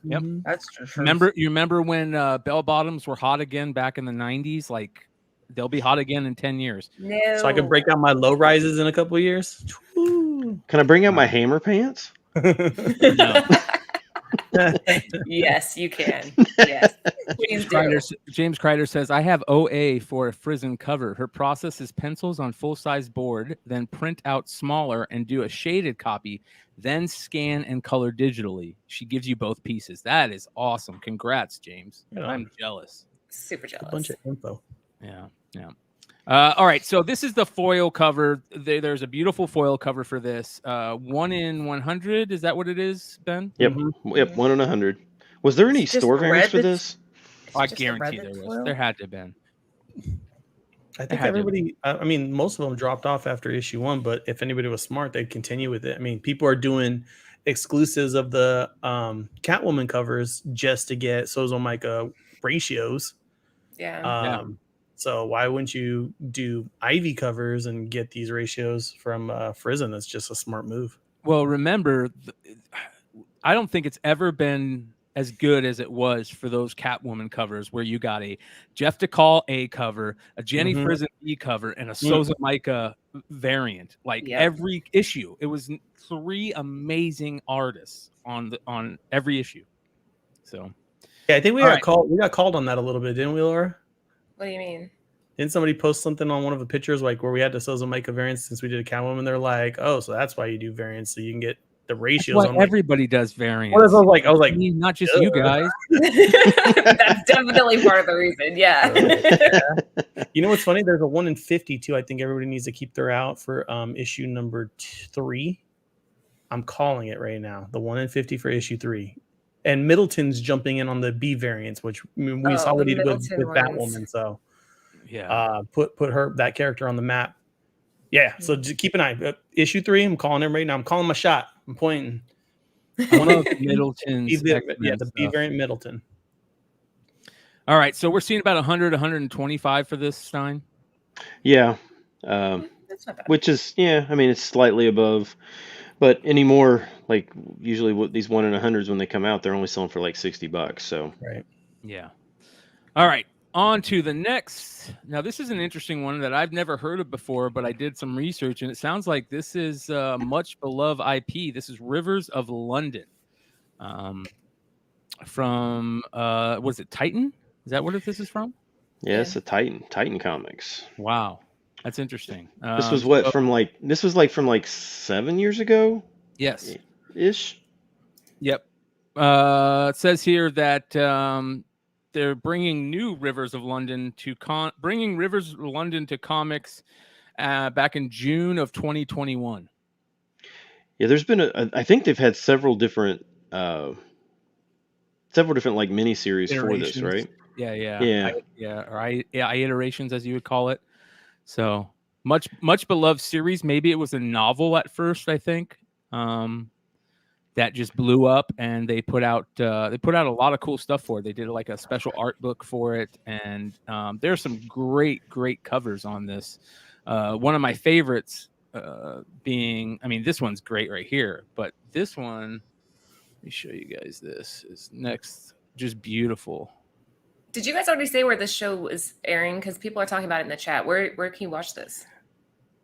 Yep, that's true. You remember when bell bottoms were hot again back in the 90s? Like, they'll be hot again in 10 years. No. So I can break out my low rises in a couple of years. Can I bring out my hammer pants? No. Yes, you can. Yes. Please do. James Kreider says, I have OA for a Frizzen cover. Her process is pencils on full-size board, then print out smaller and do a shaded copy, then scan and color digitally. She gives you both pieces. That is awesome. Congrats, James. Yeah. I'm jealous. Super A jealous. bunch of info. Yeah. All right, so this is the foil cover. There's a beautiful foil cover for this. 1 in 100. Is that what it is, Ben? Yep. Yep. 1 in 100. Was there any Is it just store the variants red for that's- this? I Just a guarantee Reddit there was. foil? There had to have been. I think had to. everybody, I mean, most of them dropped off after issue 1, but if anybody was smart, they'd continue with it. I mean, people are doing exclusives of the Catwoman covers just to get Sozo Micah ratios. Yeah. So why wouldn't you do Ivy covers and get these ratios from Frizzen? That's just a smart move. Well, remember, I don't think it's ever been as good as it was for those Catwoman covers where you got a Jeff DeCall A cover, a Jenny Frizzen B cover, and a Soza Micah variant. Like every issue, it was 3 amazing artists on every issue. So yeah, I think we got called. We got called on that a little bit, didn't we, Laura? What do you mean? Didn't somebody post something on one of the pictures like where we had the Sozo Micah variants since we did a Catwoman? They're like, oh, so that's why you do variants so you can get the ratios. That's why everybody does variants. I was like, not just you guys. That's definitely part of the reason. Yeah. You know what's funny? There's a 1 in 50 too. I think everybody needs to keep their out for issue number 3. I'm calling it right now. The 1 in 50 for issue 3. And Middleton's jumping in on the B variants, which we saw what he did with Batwoman. So yeah, put that character on the map. Yeah, so just keep an eye. Issue 3, I'm calling him right now. I'm calling my shot. I'm pointing. One of Middleton's. The B variant Middleton. All right, so we're seeing about 100, 125 for this, Stein. Yeah, That's not bad. which is I mean it's slightly above, but anymore like usually what these 1 in 100s when they come out they're only selling for like $60. So right. Yeah. All right. On to the next. Now, this is an interesting one that I've never heard of before, but I did some research, and it sounds like this is much beloved IP. This is Rivers of London, from what is it, Titan? Is that what this is from? yeah, it's a Titan Comics. Wow, that's interesting. This was from like 7 years ago. Yes. Ish. Yep. It says here that they're bringing new Rivers of London to Rivers of London to comics back in June of 2021. Yeah, there's been I think they've had several different like miniseries for this, right? Yeah. Iterations, as you would call it. So much beloved series. Maybe it was a novel at first, I think. That just blew up, and they put out a lot of cool stuff for it. They did like a special art book for it, and there's some great covers on this. One of my favorites being, I mean, this one's great right here, but this one, let me show you guys. This is next, just beautiful. Did you guys already say where this show is airing? Because people are talking about it in the chat. Where can you watch this?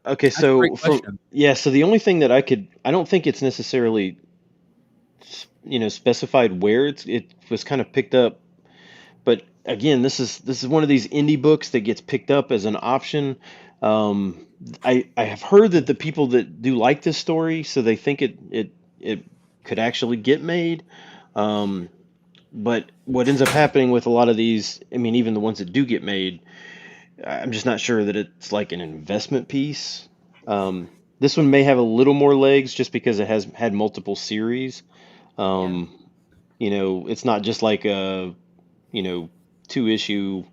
Okay, so so the only thing that I don't think it's necessarily specified where it was kind of picked up, but again, this is one of these indie books that gets picked up as an option. I have heard that the people that do like this story, so they think it could actually get made. But what ends up happening with a lot of these, I mean, even the ones that do get made, I'm just not sure that it's like an investment piece. This one may have a little more legs just because it has had multiple series. It's not just like a 2-issue,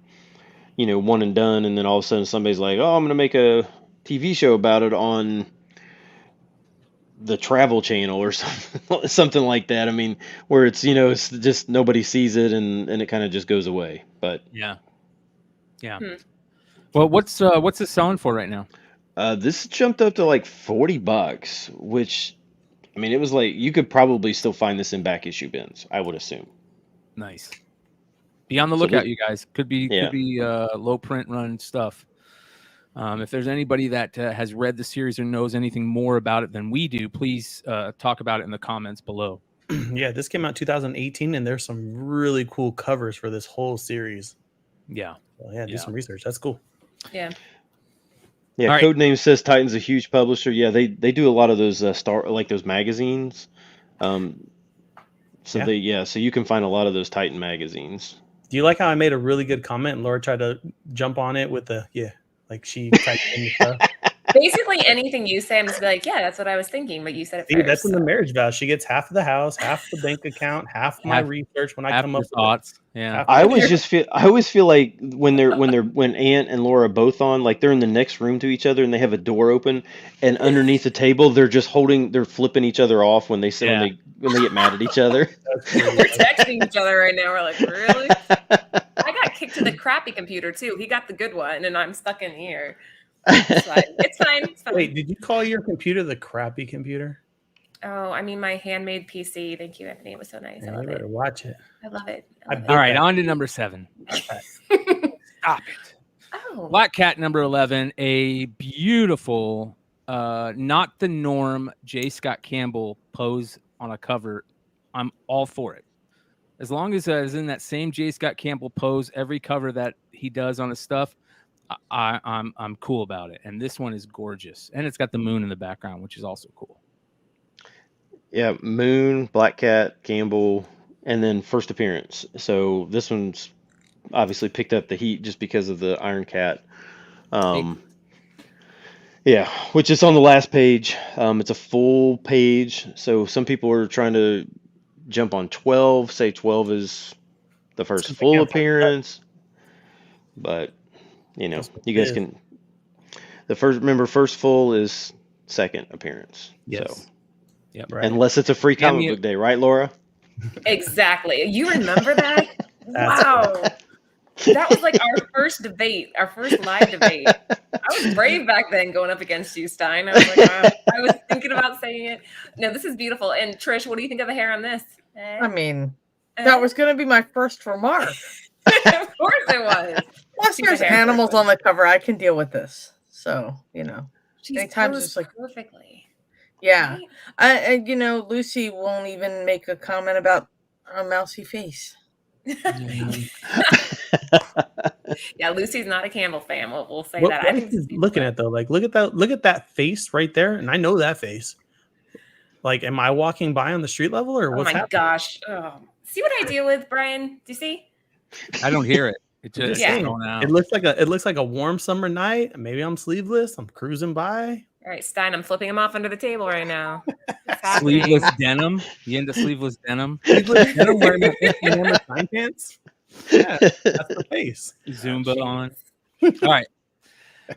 one and done, and then all of a sudden somebody's like, oh, I'm going to make a TV show about it on the Travel Channel or something like that. I mean, where it's, it's just nobody sees it and it kind of just goes away. But yeah. Well, what's this selling for right now? This jumped up to like $40, which, I mean, it was like you could probably still find this in back issue bins, I would assume. Nice. Be on the lookout, you guys. Could be low print run stuff. If there's anybody that has read the series or knows anything more about it than we do, please talk about it in the comments below. Yeah, this came out 2018, and there's some really cool covers for this whole series. Yeah. Well, yeah, do some research. That's cool. Yeah. Yeah, All right. Codename says Titan's a huge publisher. Yeah, they do a lot of those those magazines. So you can find a lot of those Titan magazines. Do you like how I made a really good comment and Laura tried to jump on it with the like she typed in the stuff? Basically, anything you say, I'm just like, yeah, that's what I was thinking. But you said it See, first. that's in the marriage vow. She gets half of the house, half the bank account, half my research when I come up with thoughts. Yeah, I always feel like when Aunt and Laura are both on, like they're in the next room to each other and they have a door open, and underneath the table they're flipping each other off when they when they get mad at each other. We're texting each other right now. We're like, really? I got kicked to the crappy computer too. He got the good one, and I'm stuck in here. It's fine. Wait, did you call your computer the crappy computer? Oh, I mean my handmade PC. Thank you, Anthony. It was so nice. I love it. Watch it. I love it. All right, on to number 7. Stop it. Oh. Black Cat number 11, a beautiful, not the norm J. Scott Campbell pose on a cover. I'm all for it. As long as it's in that same J. Scott Campbell pose, every cover that he does on his stuff, I'm cool about it. And this one is gorgeous. And it's got the moon in the background, which is also cool. Yeah, Moon, Black Cat, Campbell, and then first appearance. So this one's obviously picked up the heat just because of the Iron Cat. Yeah, which is on the last page. It's a full page. So some people are trying to jump on 12, say 12 is the first full appearance. But you guys can. First full is second appearance. Yes. So, yep. Right. Unless it's a free comic book day, right, Laura? Exactly. You remember that? Wow. That was like our first debate, our first live debate. I was brave back then going up against you, Stein. I was like, I was thinking about saying it. No, this is beautiful. And Trish, what do you think of the hair on this? I mean, that was going to be my first remark. Of course it was. Plus, there's animals on the cover. I can deal with this. So, She's anytime it's like perfectly. Yeah. Right? Lucy won't even make a comment about a mousy face. Yeah, Lucy's not a Campbell fan. We'll say what, that. What I think looking at though, like look at that face right there, and I know that face. Like, am I walking by on the street level or what's happening? Gosh! Oh. See what I deal with, Brian? Do you see? I don't hear it. It just going out. It looks like a warm summer night. Maybe I'm sleeveless. I'm cruising by. All right, Stein, I'm flipping him off under the table right now. Sleeveless denim? You into sleeveless denim? Sleeveless denim wearing my Stein pants? Yeah, that's the face. Zumba on. All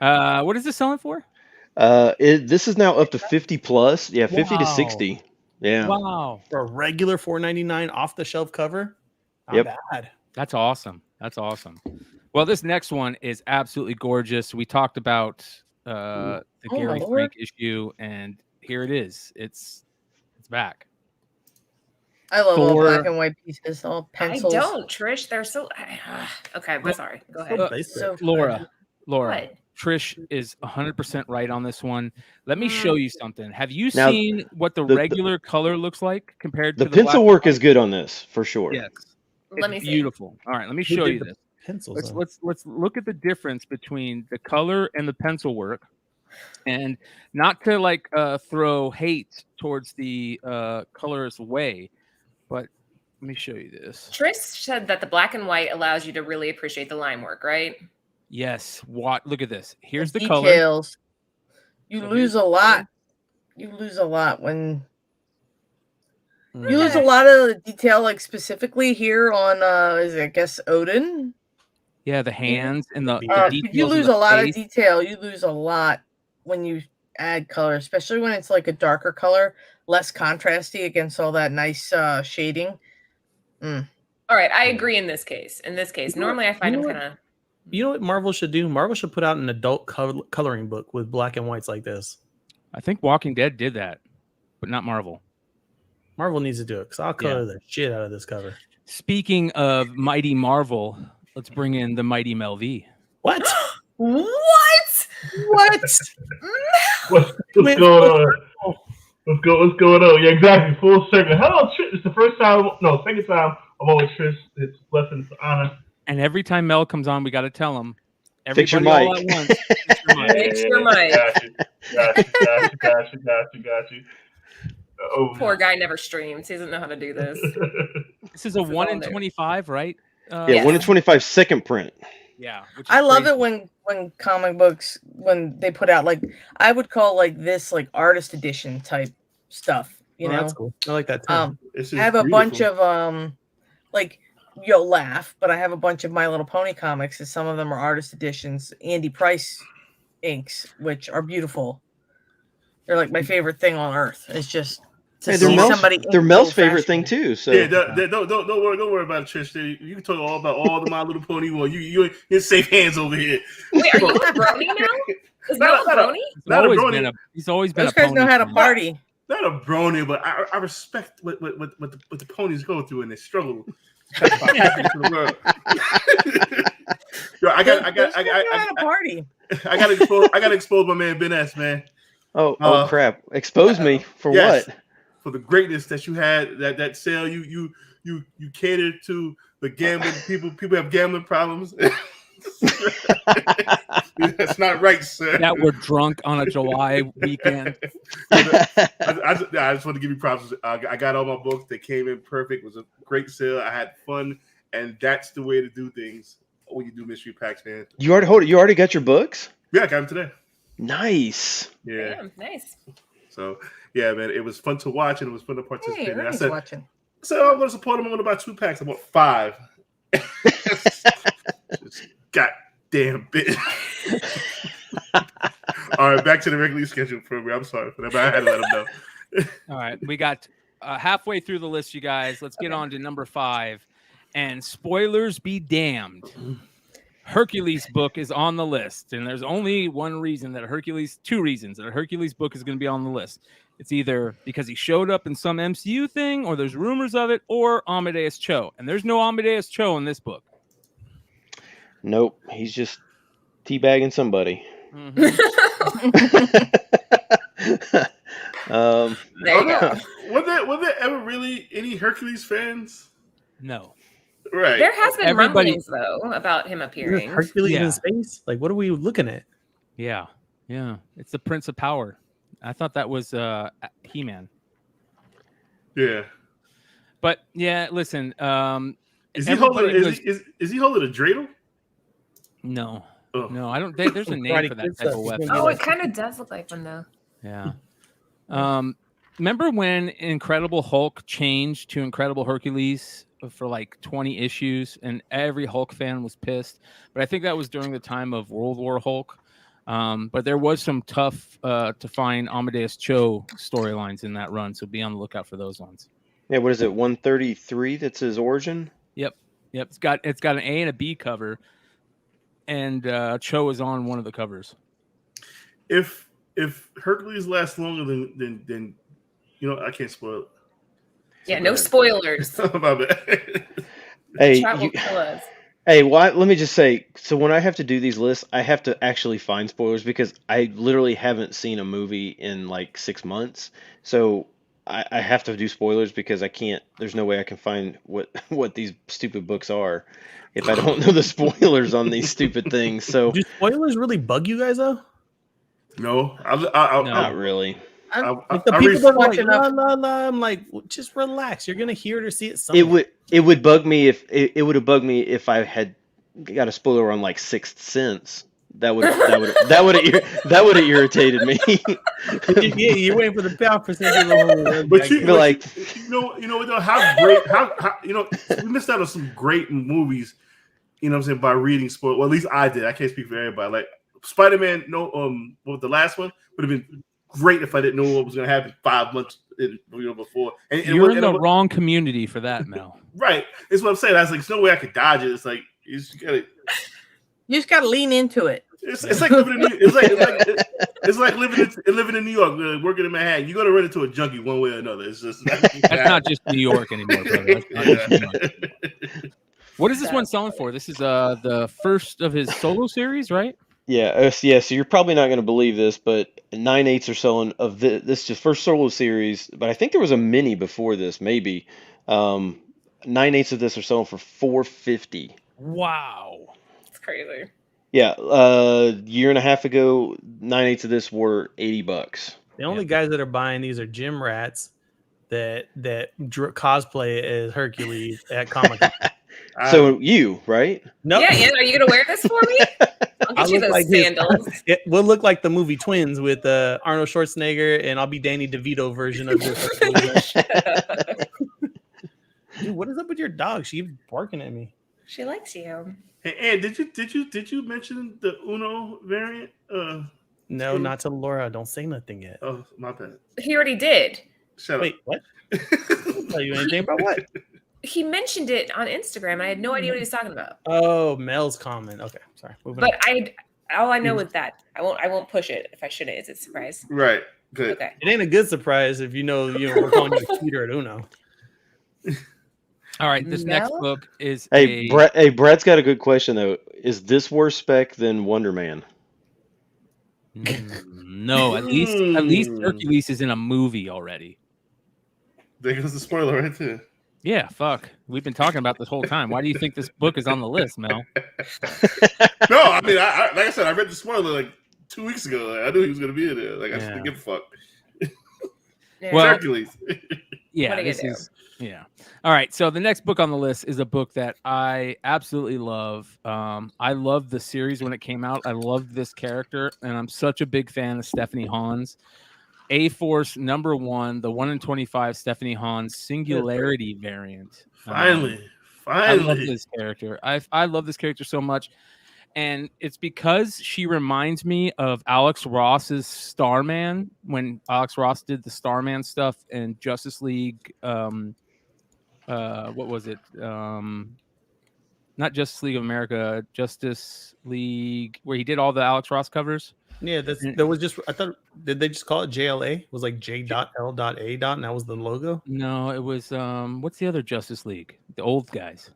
right. What is this selling for? This is now up to 50 plus. Yeah, 50 to 60. Yeah. Wow. For a regular $4.99 off the shelf cover. Not bad. That's awesome. That's awesome. Well, this next one is absolutely gorgeous. We talked about the Gary Frank issue, and here it is. It's back. I love all black and white pieces, all pencils. I don't, Trish. They're so okay. I'm sorry. Go ahead. Laura, what? Trish is 100% right on this one. Let me show you something. Have you seen what the regular color looks like compared to the pencil work is good on this for sure. Yes. Let me see. Beautiful. All right, let me show you this. Pencils. Let's look at the difference between the color and the pencil work, and not to throw hate towards the colorist way, but let me show you this. Trish said that the black and white allows you to really appreciate the line work, right? Yes. Look at this. Here's the details. Color. You lose a lot. You lose a lot when you lose a lot of the detail, like specifically here on I guess Odin. Yeah, the hands and the details. You lose a lot of detail. You lose a lot when you add color, especially when it's like a darker color, less contrasty against all that nice shading. All right, I agree in this case. Normally I find them kind of. You know what Marvel should do? Marvel should put out an adult coloring book with black and whites like this. I think Walking Dead did that, but not Marvel. Marvel needs to do it because I'll color the shit out of this cover. Speaking of Mighty Marvel, let's bring in the Mighty Mel V. What? What? What? What's going on? What's going on? Yeah, exactly. Full circle. Hello, Trish. It's the first time. No, second time. I'm always Trish. It's a blessing. It's an honor. And every time Mel comes on, we got to tell him. Fix your Everybody all mic. at once. Fix your mic. Got you. Oh, Poor guy never streams. He doesn't know how to do this. This is a 1 in 25, right? Yeah, Yes. 1 in 25 second print. Yeah. Which is I love crazy. it when comic books, when they put out, like, I would call like this like artist edition type stuff. You know, That's cool. I like that too. This I is have a bunch beautiful. of like, you'll laugh, but I have a bunch of My Little Pony comics, and some of them are artist editions, Andy Price inks, which are beautiful. They're like my favorite thing on earth. It's just to Hey, see they're somebody. Mel's ink so favorite fashionable. thing too. So Yeah, don't worry about it, Trish. You can talk all about all the My Little Pony one. You're in safe hands over here. Wait, are you a brony now? Is Mel a brony? Not a brony. He's always been Those a guys pony know how to fan. party. Not a brony, but I respect what the ponies go through and they struggle. To the world. Yo, I Those guys know how to got party. I got to expose my man Ben S, man, oh crap! Expose me for yes. what? for the greatness that you had. That sale you catered to the gambling people. People have gambling problems. That's not right, sir. That were drunk on a July weekend. I just want to give you props. I got all my books. They came in perfect. It was a great sale. I had fun, and that's the way to do things when you do mystery packs, man. You already got your books? Yeah, I got them today. Nice. Yeah. Damn, nice. So yeah, man, it was fun to watch and it was fun to participate. Hey, in. I Ernie's said, watching. so I'm going to support them. I'm going to buy 2 packs. I bought 5. Just goddamn bit. All right, back to the regularly scheduled program. I'm sorry for that, but I had to let them know. All right, we got halfway through the list, you guys. Let's get on to number 5. And spoilers be damned. Hercules book is on the list, and there's only two reasons that a Hercules book is going to be on the list. It's either because he showed up in some MCU thing, or there's rumors of it, or Amadeus Cho. And there's no Amadeus Cho in this book. Nope, he's just teabagging somebody. Mhm. There you go. Was there ever really any Hercules fans? No. Right. There has been Everybody- rumblings though about him appearing. Hercules Yeah. in space? Like, what are we looking at? Yeah. It's the Prince of Power. I thought that was He-Man. Yeah. But yeah, listen. Is he holding? everybody Is he holding a dreidel? No, Oh. no, I don't think there's a name Karate for that Kid type of stuff. weapon. Oh, it kind of does look like one though. Yeah. Remember when Incredible Hulk changed to Incredible Hercules for like 20 issues, and every Hulk fan was pissed? But I think that was during the time of World War Hulk. But there was some tough to find Amadeus Cho storylines in that run, so be on the lookout for those ones. Yeah, what is it? 133. That's his origin. Yep. It's got an A and a B cover, and Cho is on one of the covers. If Hercules lasts longer than I can't spoil it. Yeah, no spoilers. My bad. Hey, Chat will kill us. hey, let me just say. So when I have to do these lists, I have to actually find spoilers because I literally haven't seen a movie in like 6 months. So I have to do spoilers because I can't. There's no way I can find what these stupid books are if I don't know the spoilers on these stupid things. So Do spoilers really bug you guys though? No, not really. Like the I people that are like, watch enough- la, la, la, I'm like, well, just relax. You're gonna hear it or see it somewhere. It would bug me if it would have bugged me if I had got a spoiler on like Sixth Sense. That would have irritated me. Yeah, you're waiting for the payoff percentage. But you Be like, how great we missed out on some great movies. You know what I'm saying, by reading spoilers. Well, at least I did. I can't speak for everybody. Like Spider-Man, the last one would have been great if I didn't know what was going to happen 5 months before. And You're in the wrong community for that, Mel. Right. That's what I'm saying. I was like, there's no way I could dodge it. It's like you just gotta lean into it. It's like living in it's like living in New York, working in Manhattan. You're gonna run into a junkie one way or another. It's just That's not just New York anymore, brother. That's not just New York. What is this one selling for? This is the first of his solo series, right? Yeah, yeah. So you're probably not going to believe this, but 9/8 are selling of this just first solo series. But I think there was a mini before this, maybe. 9/8 of this are selling for $450. Wow. It's crazy. Yeah, year and a half ago, 9/8 of this were $80. The only guys that are buying these are gym rats that cosplay as Hercules at Comic Con. So you, right? No, Yeah, Ian, are you gonna wear this for me? I'll get you those sandals. It will look like the movie Twins with Arnold Schwarzenegger, and I'll be Danny DeVito version of this. Dude, what is up with your dog? She's barking at me. She likes you. Hey, Ed, did you mention the Uno variant? No, not to Laura. Don't say nothing yet. Oh, my bad. He already did. Shut Wait, what? I didn't tell you anything about what? He mentioned it on Instagram. I had no idea what he was talking about. Oh, Mel's comment. Okay, sorry. But all I know is that I won't push it if I shouldn't. It's a surprise. Right. Good. Okay. It ain't a good surprise if we're calling you a cheater at Uno. All right, this next book is Hey, Brett's got a good question though. Is this worse spec than Wonder Man? No, at least Hercules is in a movie already. There goes the spoiler right there. Yeah, fuck. We've been talking about this whole time. Why do you think this book is on the list, Mel? No, I mean, I like I said, I read the spoiler like 2 weeks ago. I knew he was going to be in there. Like, I just didn't give a fuck. Well, Hercules. Yeah, this is. Yeah. All right. So the next book on the list is a book that I absolutely love. I loved the series when it came out. I loved this character, and I'm such a big fan of Stephanie Hahn's. A-Force #1, the 1 in 25 Stephanie Hahn's Singularity variant. Finally. I love this character. I love this character so much. And it's because she reminds me of Alex Ross's Starman when Alex Ross did the Starman stuff in Justice League. What was it? Not Justice League of America, Justice League, where he did all the Alex Ross covers. Yeah, that was just. I thought, did they just call it JLA? It was like J.L.A. and that was the logo. No, it was. What's the other Justice League? The old guys.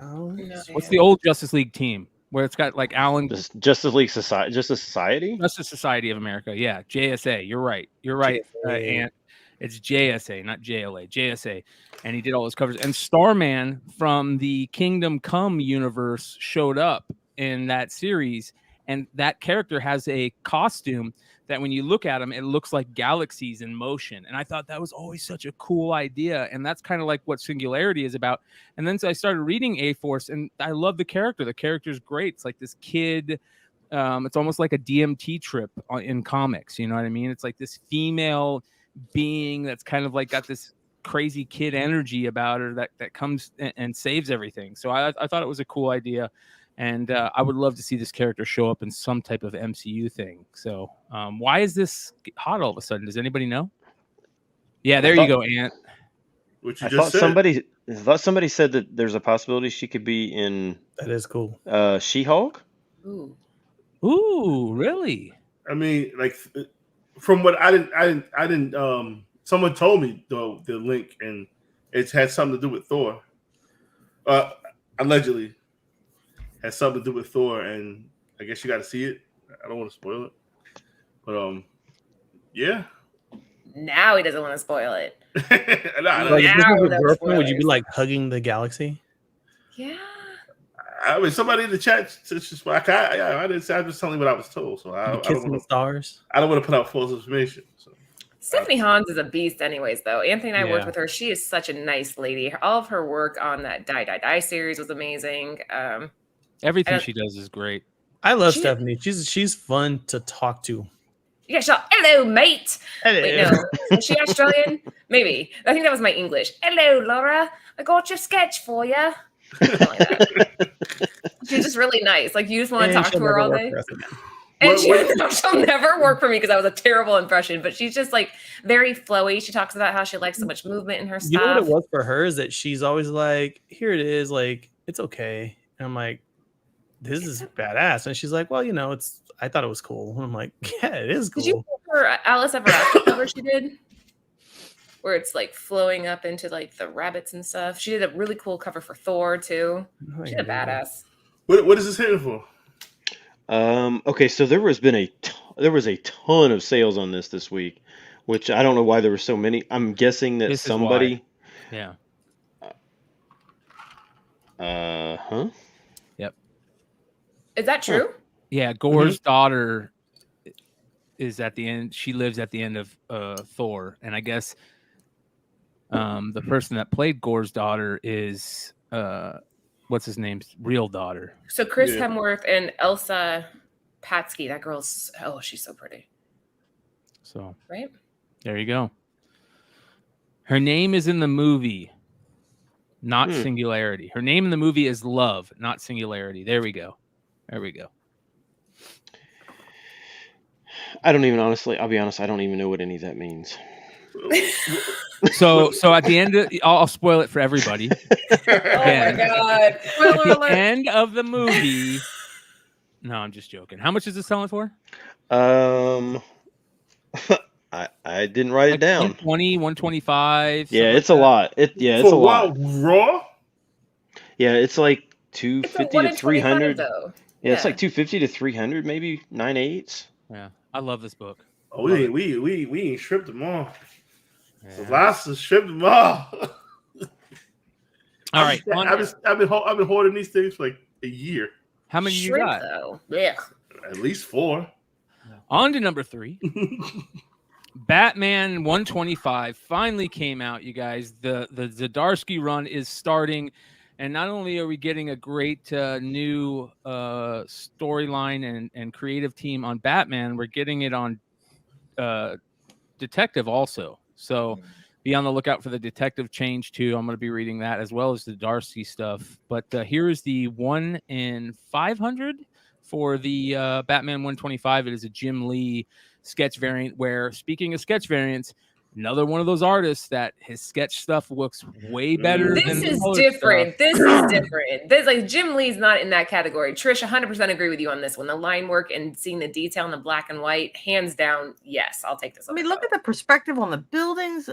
Oh, what's the old Justice League team where it's got like Alan? Justice League Society, Justice Society, Justice Society of America. Yeah, JSA. You're right. Ant. It's JSA, not JLA. JSA, and he did all those covers. And Starman from the Kingdom Come universe showed up in that series, and that character has a costume that when you look at him, it looks like galaxies in motion. And I thought that was always such a cool idea. And that's kind of like what Singularity is about. And then so I started reading A-Force, and I love the character. The character's great. It's like this kid. It's almost like a DMT trip in comics. You know what I mean? It's like this female being that's kind of like got this crazy kid energy about her that comes and saves everything. So I thought it was a cool idea. And I would love to see this character show up in some type of MCU thing. So why is this hot all of a sudden? Does anybody know? Yeah, there you go, Ant. Which I thought somebody said that there's a possibility she could be in. That is cool. She-Hulk. Ooh, really? I mean, like from what I didn't. Someone told me the link, and it had something to do with Thor. Allegedly. Has something to do with Thor, and I guess you got to see it. I don't want to spoil it, but yeah. Now he doesn't want to spoil it. Like, if this was a girlfriend, would you be like hugging the galaxy? Yeah. I mean, somebody in the chat just like I didn't say. I'm just telling you what I was told. So I don't want stars. I don't want to put out false information. So. Stephanie Hahn's is a beast, anyways. Though Anthony and I worked with her. She is such a nice lady. All of her work on that Die series was amazing. Everything she does is great. I love Stephanie. She's fun to talk to. Yeah, she's like, hello, mate. Hello. Wait, no. Is she Australian? Maybe. I think that was my English. Hello, Laura. I got your sketch for you. Like she's just really nice. Like, you just want to talk to her all day. And she'll never work for me because that was a terrible impression. But she's just like very flowy. She talks about how she likes so much movement in her stuff. You know what it was for her is that she's always like, here it is. Like, it's okay. And I'm like, this is badass. And she's like, well, I thought it was cool. And I'm like, yeah, it is cool. Did you see her Alice Ever After cover she did? Where it's like flowing up into like the rabbits and stuff. She did a really cool cover for Thor too. She's a badass. What is this hitting for? Okay, so there was a ton of sales on this week, which I don't know why there were so many. I'm guessing that This is why. somebody. Yeah. Huh? Is that true? Yeah. Gore's daughter is at the end. She lives at the end of Thor, and I guess the person that played Gore's daughter is what's his name's real daughter. So Chris Hemsworth and Elsa Patsky. That girl's she's so pretty. So right there you go. Her name is in the movie, not Singularity. Her name in the movie is Love, not Singularity. There we go. There we go. I'll be honest, I don't even know what any of that means. So at the end, I'll spoil it for everybody. Oh my god! At the end of the movie. No, I'm just joking. How much is it selling for? I didn't write it down. 120, 125. Yeah, it's a lot. It's a lot. Raw? Yeah, it's like 250 to 300. Though. Yeah, it's like 250 to 300, maybe 9/8. Yeah, I love this book. Oh, we ain't stripped them all. Yeah. The last is stripped them all. All right, I've been holding these things for like a year. How many you got? Though. Yeah. At least 4. On to number 3. Batman 125 finally came out, you guys. The Zdarsky run is starting, and not only are we getting a great new storyline and creative team on Batman, we're getting it on Detective also. So be on the lookout for the Detective change too. I'm going to be reading that as well as the Zdarsky stuff. But here is the 1 in 500 for the Batman 125. It is a Jim Lee sketch variant where, speaking of sketch variants, another one of those artists that his sketch stuff looks way better. This is different. This is different. This like Jim Lee's not in that category. Trish, 100% agree with you on this one. The line work and seeing the detail in the black and white, hands down, yes, I'll take this. I mean, look at the perspective on the buildings.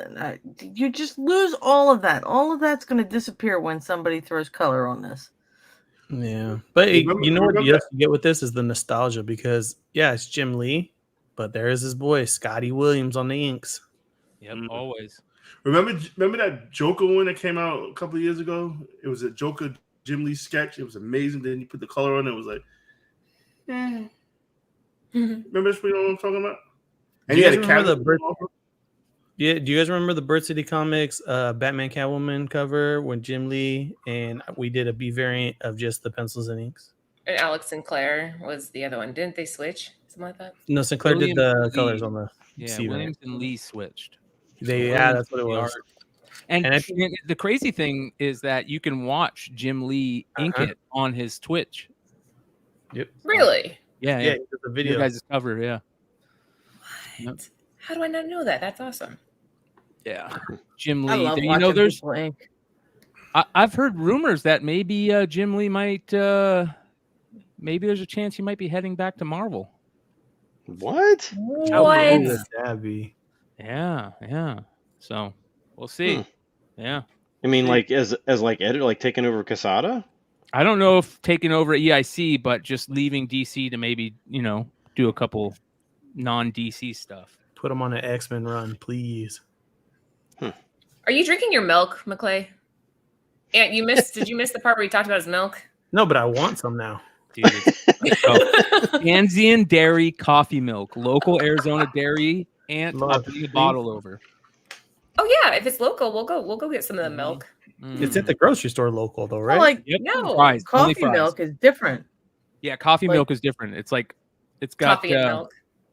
You just lose all of that. All of that's going to disappear when somebody throws color on this. Yeah, but you know what you have to get with this is the nostalgia, because it's Jim Lee, but there is his boy Scotty Williams on the inks. Yep, always. Remember that Joker one that came out a couple of years ago? It was a Joker Jim Lee sketch. It was amazing. Then you put the color on it. It was like, Remember this? You know what I'm talking about? And do you he had guys a remember cat. do you guys remember the Bird City Comics Batman Catwoman cover when Jim Lee and we did a B variant of just the pencils and inks? And Alex Sinclair was the other one. Didn't they switch? Something like that? No, Sinclair did the colors on the C Williams and Lee switched. That's what it was. And the crazy thing is that you can watch Jim Lee ink it on his Twitch. Yep. Really? Yeah. The video. You guys cover, yeah. What? Yep. How do I not know that? That's awesome. Yeah. Jim Lee. I love watching there's people ink. I've heard rumors that maybe Jim Lee might maybe there's a chance he might be heading back to Marvel. What? How cool would that be? Yeah. So we'll see. Yeah. I mean, like as like editor, like taking over Quesada? I don't know if taking over EIC, but just leaving DC to maybe, do a couple non-DC stuff. Put him on an X-Men run, please. Are you drinking your milk, McClay? And did you miss the part where he talked about his milk? No, but I want some now. Dude, Anzian Dairy coffee milk, local Arizona dairy, and I'll bring the bottle over. Oh yeah, if it's local, we'll go get some of the milk. It's at the grocery store local though, right? Well, no, fries, coffee milk is different. Yeah, coffee milk is different. It's got coffee and milk.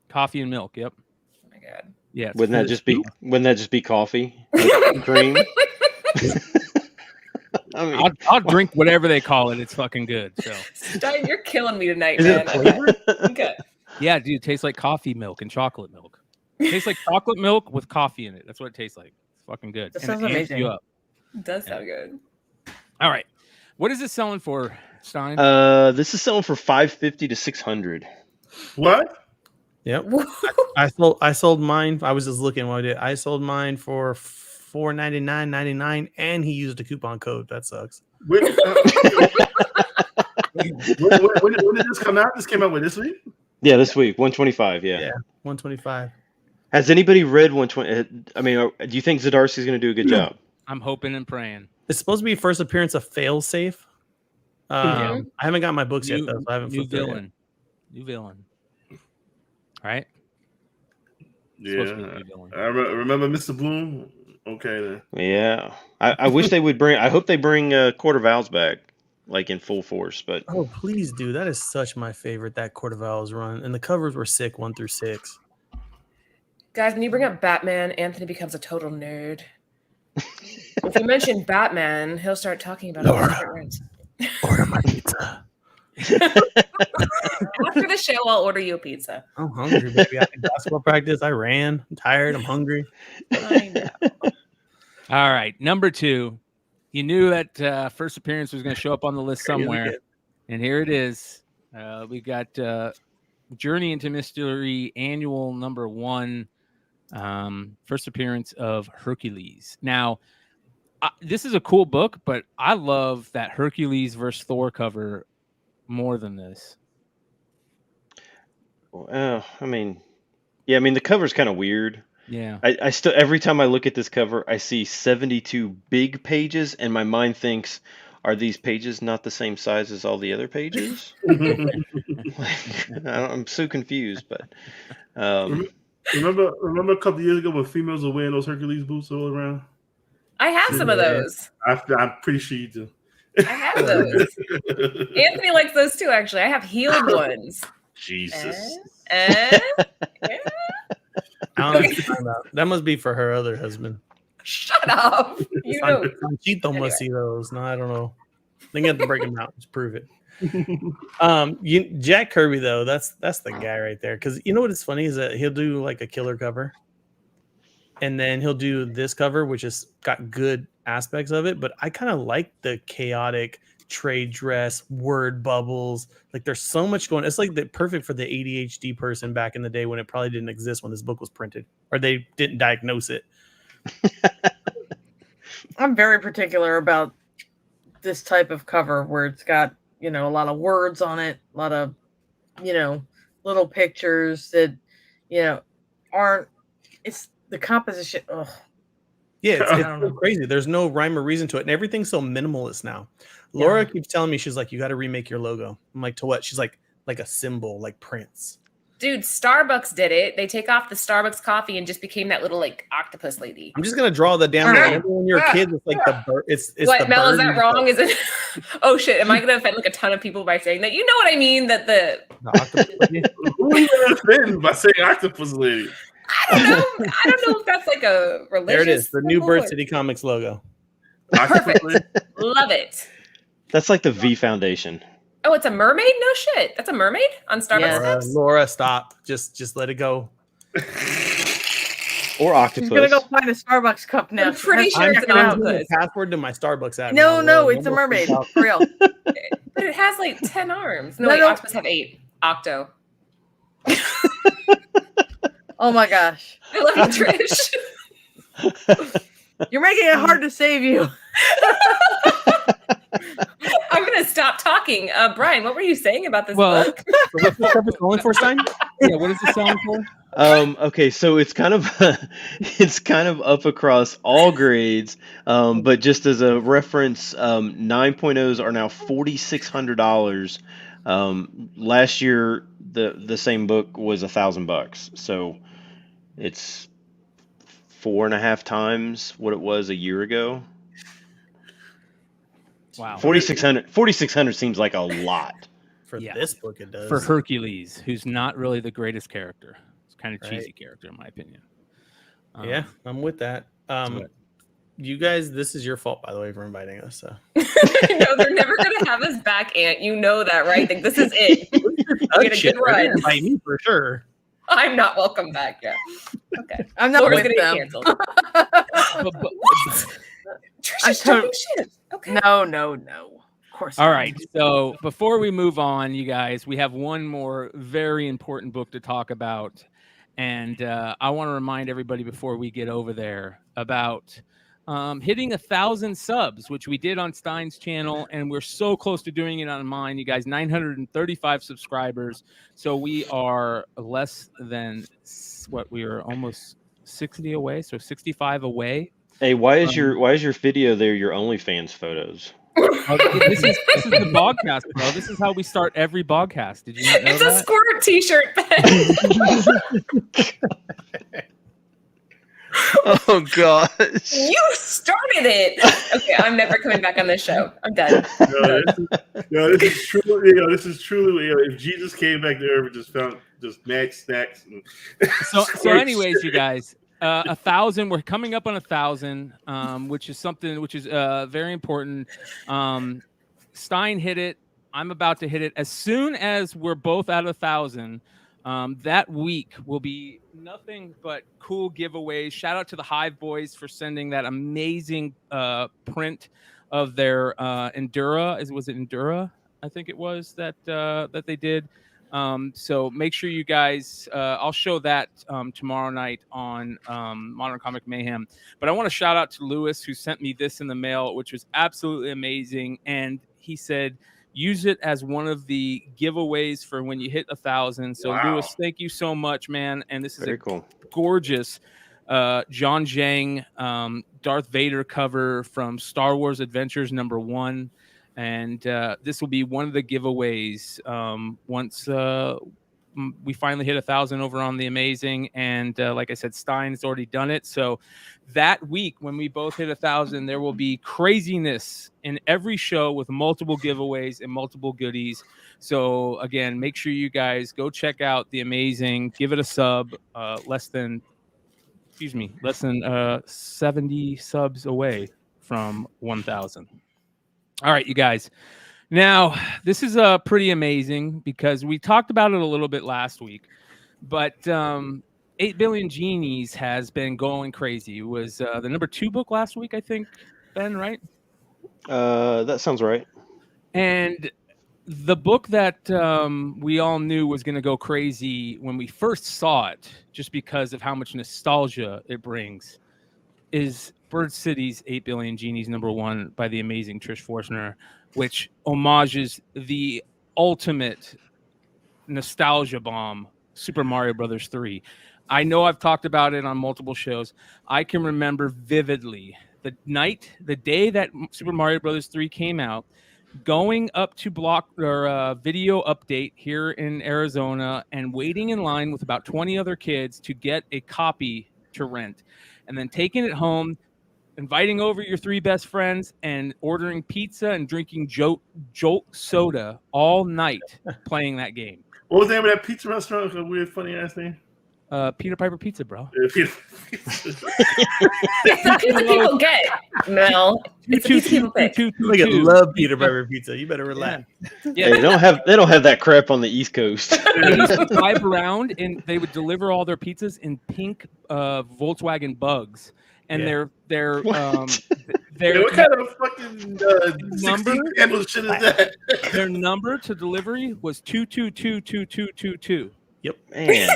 Coffee and milk. Yep. Oh my god. Yeah. Wouldn't that just be coffee? Like cream? I mean, I'll drink whatever they call it. It's fucking good. So Stein, you're killing me tonight, is man. it flavored? Okay. Yeah, dude, it tastes like coffee milk and chocolate milk. It tastes like chocolate milk with coffee in it. That's what it tastes like. It's fucking good. That and sounds it amps amazing. you up. It does sound good. All right. What is it selling for, Stein? This is selling for $550 to $600. What? Yep. I sold mine. I was just looking what I did. I sold mine for $4.99.99, and he used a coupon code. That sucks. When did this come out? This came out this week? Yeah, this week, 125. Yeah. 125. Has anybody read 120? I mean, do you think Zdarsky's going to do a good job? I'm hoping and praying. It's supposed to be first appearance of Failsafe. I haven't got my books yet, though. So I haven't New flipped through it villain. New villain. Right? Yeah. I remember Mr. Bloom. Okay. Then. Yeah. I wish they would bring. I hope they bring Court of Owls back, like in full force. But oh, please do. That is such my favorite. That Court of Owls run, and the covers were sick 1 through 6. Guys, when you bring up Batman, Anthony becomes a total nerd. If you mention Batman, he'll start talking about it. Order my pizza. After the show, I'll order you a pizza. I'm hungry, baby. I had basketball practice. I ran. I'm tired. I'm hungry. I know. All right. Number 2. You knew that first appearance was going to show up on the list somewhere. And here it is. We got Journey into Mystery Annual number 1. First appearance of Hercules. Now, this is a cool book, but I love that Hercules versus Thor cover more than this. I mean, the cover's kind of weird. Yeah. I still, every time I look at this cover, I see 72 big pages, and my mind thinks, are these pages not the same size as all the other pages? I'm so confused, but remember a couple of years ago when females were wearing those Hercules boots all around? I have some of those. I'm pretty sure you do. I have those. Anthony likes those too, actually. I have heeled ones. Jesus. I don't know what you're talking about. That must be for her other husband. Shut up. You know. Sanchito must see those. No, I don't know. They have to break them out. Just prove it. Jack Kirby though, that's the guy right there. Because you know what is funny is that he'll do like a killer cover, and then he'll do this cover, which has got good aspects of it. But I kind of like the chaotic trade dress, word bubbles. Like there's so much going. It's like the perfect for the ADHD person back in the day when it probably didn't exist when this book was printed, or they didn't diagnose it. I'm very particular about this type of cover where it's got, a lot of words on it, a lot of, little pictures that, aren't, it's the composition. Ugh. Yeah, it's crazy. There's no rhyme or reason to it. And everything's so minimalist now. Laura keeps telling me, she's like, you got to remake your logo. I'm like, to what? She's like a symbol, like Prince. Dude, Starbucks did it. They take off the Starbucks coffee and just became that little like octopus lady. I'm just gonna draw the damn. Remember when you're a kid, it's like the bird. It's what, the Mel? bird Is that wrong? Is it? Oh shit! Am I gonna offend like a ton of people by saying that? You know what I mean? That the octopus lady. Who are you gonna offend by saying octopus lady? I don't know if that's like a religious. There it is. The new Bird City Comics logo. Perfect. Love it. That's like the V Foundation. Oh, it's a mermaid? No shit. That's a mermaid on Starbucks cups? Laura, stop. Just let it go. Or octopus. She's gonna go find a Starbucks cup now. I'm pretty sure it's an I'm octopus. the password to my Starbucks app. No, it's a mermaid. For real. But it has like 10 arms. No, wait, octopus have 8. Octo. Oh my gosh. I love you, Trish. You're making it hard to save you. I'm going to stop talking. Brian, what were you saying about this book? What's the purpose going for, Stein? Yeah, what is the song for? Okay, so it's kind of up across all grades, but just as a reference, 9.0s are now $4,600. Last year the same book was $1,000, so it's 4.5 times what it was a year ago. Wow. 4,600 seems like a lot. For this book, it does. For Hercules, who's not really the greatest character. It's kind of cheesy character, in my opinion. Yeah, I'm with that. You guys, this is your fault, by the way, for inviting us. So. No, they're never going to have us back, Aunt. You know that, right? Like, this is it. Get a good run. Invite me for sure. I'm not welcome back yet. Okay. I'm not Laura's with gonna them. get canceled. I'm Trisha's talking shit. Okay. No. Of course. All not. right. So before we move on, you guys, we have one more very important book to talk about. And I want to remind everybody before we get over there about hitting 1,000 subs, which we did on Stein's channel, and we're so close to doing it on mine. You guys, 935 subscribers. So we are less than we are almost 60 away, so 65 away. Hey, why is your video there your OnlyFans photos? This is the Bogcast, bro. This is how we start every Bogcast. Did you not know It's that? a Squirt t-shirt, Ben. Oh gosh. You started it. Okay, I'm never coming back on this show. I'm done. This is truly. This is truly. If Jesus came back to earth and just found just mad snacks. And So anyways, you guys, 1,000. We're coming up on 1,000, which is something which is very important. Stein hit it. I'm about to hit it. As soon as we're both at 1,000, that week will be nothing but cool giveaways. Shout out to the Hive Boys for sending that amazing print of their Endura. Was it Endura? I think it was that they did. So make sure you guys, I'll show that tomorrow night on Modern Comic Mayhem. But I want to shout out to Lewis, who sent me this in the mail, which was absolutely amazing. And he said, use it as one of the giveaways for when you hit 1,000. So Wow. Lewis, thank you so much, man. And this is Very cool. Gorgeous John Zhang Darth Vader cover from Star Wars Adventures #1. And this will be one of the giveaways once we finally hit 1,000 over on The Amazing. And like I said, Stein's already done it. So that week when we both hit 1,000, there will be craziness in every show with multiple giveaways and multiple goodies. So again, make sure you guys go check out The Amazing. Give it a sub. Less than 70 subs away from 1,000. All right, you guys. Now, this is pretty amazing because we talked about it a little bit last week, but 8 Billion Genies has been going crazy. It was the #2 book last week, I think, Ben, right? That sounds right. And the book that we all knew was going to go crazy when we first saw it, just because of how much nostalgia it brings, is Bird City's 8 Billion Genies #1 by the amazing Trish Forstner, which homages the ultimate nostalgia bomb, Super Mario Brothers 3. I know I've talked about it on multiple shows. I can remember vividly the day that Super Mario Brothers 3 came out, going up to Video Update here in Arizona and waiting in line with about 20 other kids to get a copy to rent, and then taking it home, inviting over your 3 best friends and ordering pizza and drinking Jolt soda all night playing that game. What was the name of that pizza restaurant? A weird, funny ass name. Peter Piper Pizza, bro. Yeah, Peter. It's the pizza people get, Mel. It's the pizza people pick. Look at love Peter Piper pizza. You better relax. Yeah. They don't have that crap on the East Coast. They used to drive around and they would deliver all their pizzas in pink Volkswagen Bugs, and Yeah. their What kind of fucking number? 16 candle shit is that? Their number to delivery was 2222222. Man.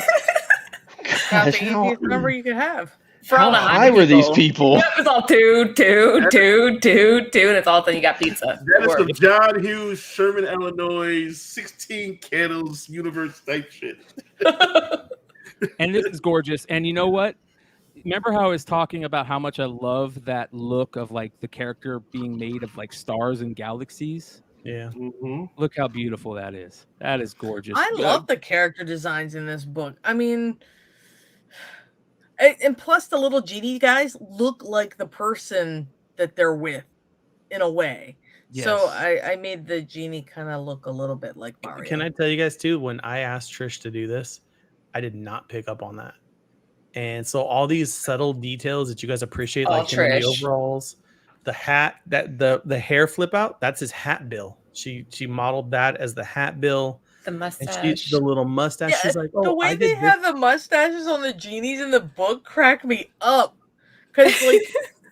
That's Gosh, the easiest number you could have. For all how the high were these people? It was all two, and it's all then you got pizza. That is some John Hughes, Sherman, Illinois, 16 candles universe type shit. And this is gorgeous. And you know what? Remember how I was talking about how much I love that look of like the character being made of like stars and galaxies? Yeah. Mm-hmm. Look how beautiful that is. That is gorgeous. I love the character designs in this book. I mean, and plus the little genie guys look like the person that they're with in a way. Yes. So I made the genie kind of look a little bit like Mario. Can I tell you guys too, when I asked Trish to do this, I did not pick up on that. And so all these subtle details that you guys appreciate, Oh, like him in the Trish. overalls, the hat, that the hair flip out, that's his hat bill. She modeled that as the hat bill. The And mustache. the little mustache. Yeah, She's like, oh, the way I they did this. have the mustaches on the genies in the book crack me up. Because, like,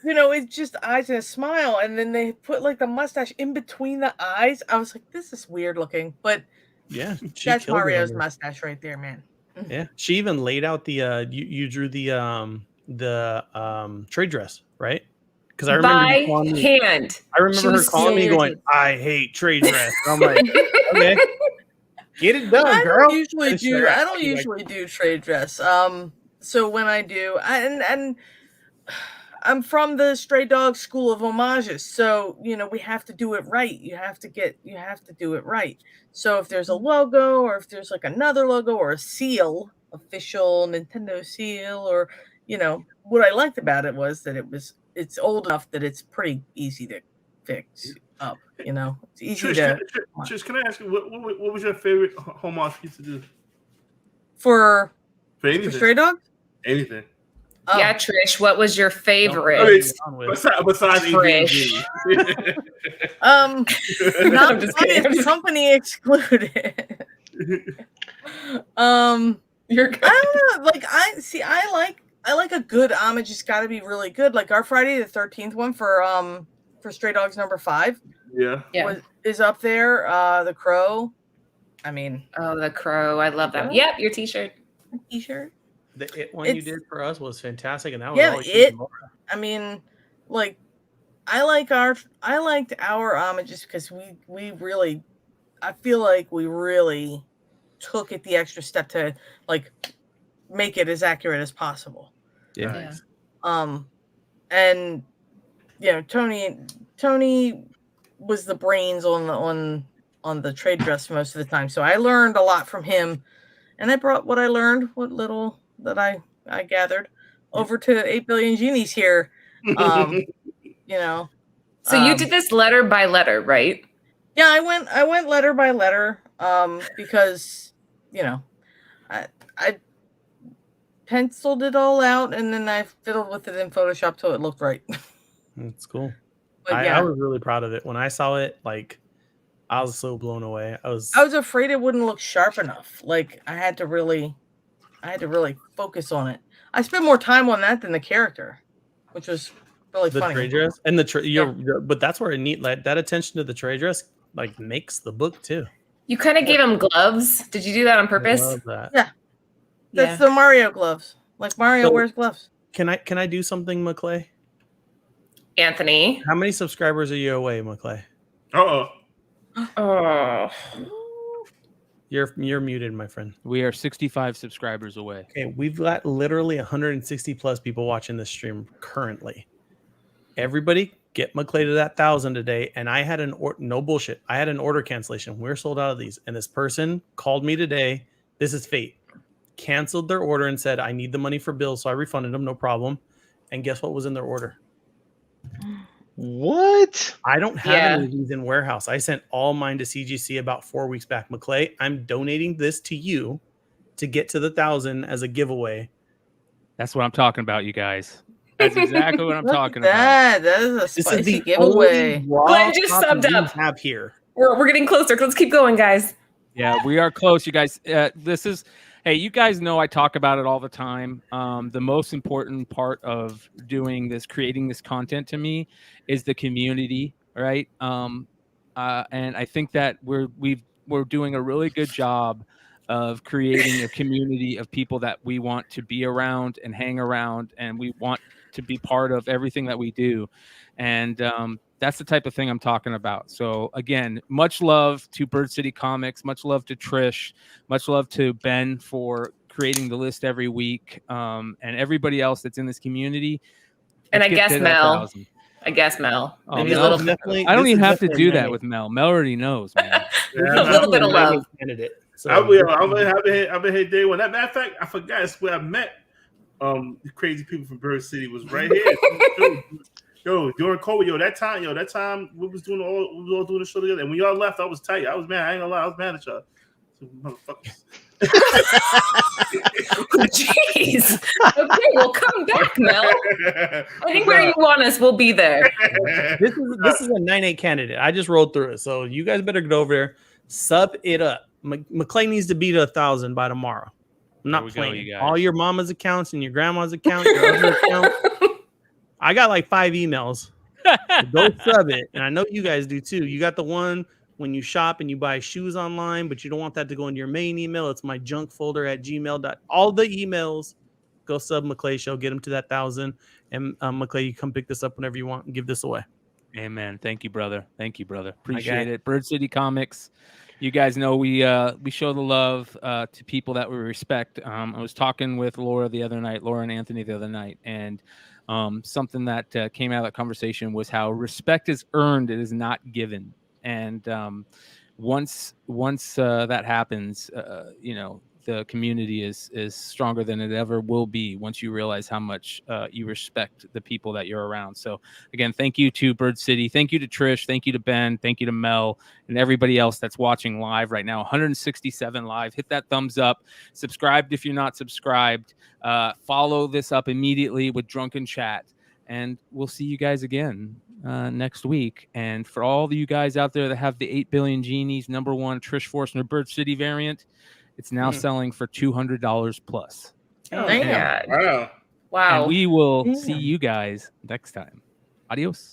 you know, it's just eyes and a smile. And then they put, like, the mustache in between the eyes. I was like, this is weird looking. But Yeah, she that's killed it on Mario's this. mustache right there, man. Yeah, she even laid out the you drew the trade dress, right? Because I remember by you calling me. hand. I remember She her was calling so me going, irritated. "I hate trade dress." And I'm like, "Okay, get it done, I girl." don't usually Just do. her I act don't like- usually do trade dress. So when I do, and I'm from the Stray Dog School of Homages, so we have to do it right. You have to do it right. So if there's a logo, or if there's like another logo or a seal, official Nintendo seal, or what I liked about it was that it's old enough that it's pretty easy to fix up. It's easy Trish, can I ask you what was your favorite homage piece to do? for anything. Stray Dogs. Anything. Oh. Yeah, Trish, what was your favorite? Besides Trish. Not I'm just kidding. Science Company excluded. You're good. I don't know. Like I like a good homage. It's got to be really good. Like our Friday the 13th one for Stray Dogs number 5. Yeah. Is up there. The Crow. I mean. Oh, the Crow. I love that. Yep, your T-shirt. T-shirt. The one you did for us was fantastic, and that was always I mean, like, I liked our homages because we really, I feel like we really took it the extra step to like make it as accurate as possible. Yeah. And Tony was the brains on the trade dress most of the time, so I learned a lot from him, and I brought what I learned, what little that I gathered, over to 8 Billion Genies here. So you did this letter by letter, right? Yeah, I went letter by letter, because I penciled it all out, and then I fiddled with it in Photoshop till it looked right. That's cool. But I was really proud of it when I saw it. Like, I was so blown away. I was afraid it wouldn't look sharp enough. Like I had to really focus on it. I spent more time on that than the character, which was really the funny. trade dress and but that's where that attention to the trade dress like makes the book too. You kind of gave him gloves. Did you do that on purpose? I love that. Yeah. That's the Mario gloves. Like Mario wears gloves. Can I do something, McClay? Anthony. How many subscribers are you away, McClay? Oh. You're muted, my friend. We are 65 subscribers away. Okay, we've got literally 160 plus people watching this stream currently. Everybody get McClay to that 1,000 today. And I had no bullshit. I had an order cancellation. We're sold out of these. And this person called me today. This is fate. Canceled their order and said, I need the money for bills. So I refunded them, no problem. And guess what was in their order? What? I don't have any of these in warehouse. I sent all mine to CGC about 4 weeks back. McClay, I'm donating this to you to get to the 1,000 as a giveaway. That's what I'm talking about, you guys. That's exactly what I'm talking about. That is a This spicy is the giveaway. Glenn just subbed up. Have here. We're getting closer. Let's keep going, guys. Yeah, we are close, you guys. Hey, you guys know I talk about it all the time. The most important part of creating this content to me is the community, right? And I think that we're doing a really good job of creating a community of people that we want to be around and hang around, and we want to be part of everything that we do. And that's the type of thing I'm talking about. So again, much love to Bird City Comics, much love to Trish, much love to Ben for creating the list every week, and everybody else that's in this community. And I guess Mel. Oh, Maybe Mel, a little. I don't even have to do that with Mel. Mel already knows, man. A little bit of love. Candidate. So I've been here day one. That matter of fact, I forgot it's where I met the crazy people from Bird City was right here. Yo, during COVID, that time we was all doing the show together. And when y'all left, I was tight. I was mad. I ain't gonna lie, I was mad at y'all. So, motherfuckers. Jeez. Okay, well, come back, Mel. Anywhere you want us, we'll be there. This is a 9-8 candidate. I just rolled through it, so you guys better get over there, sub it up. McClay needs to beat 1,000 by tomorrow. I'm not playing. All your mama's accounts and your grandma's account, your other account. I got like 5 emails. Go sub it, and I know you guys do too. You got the one when you shop and you buy shoes online, but you don't want that to go into your main email. It's my junk folder at gmail. All the emails Go sub McClay Show. Get him to that 1,000. And McClay, you come pick this up whenever you want and give this away. Amen. Thank you, brother. Thank you, brother. My guy. Appreciate it. Bird City Comics. You guys know we show the love to people that we respect. I was talking with Laura and Anthony the other night, and something that came out of that conversation was how respect is earned, it is not given. And once that happens, the community is stronger than it ever will be once you realize how much you respect the people that you're around. So again, thank you to Bird City. Thank you to Trish. Thank you to Ben. Thank you to Mel and everybody else that's watching live right now. 167 live. Hit that thumbs up. Subscribe if you're not subscribed. Follow this up immediately with Drunken Chat. And we'll see you guys again next week. And for all of you guys out there that have the 8 Billion Genies #1 Trish Forstner Bird City variant, it's now selling for $200 plus. Oh, Damn. man. Wow. Wow. And we will see you guys next time. Adios.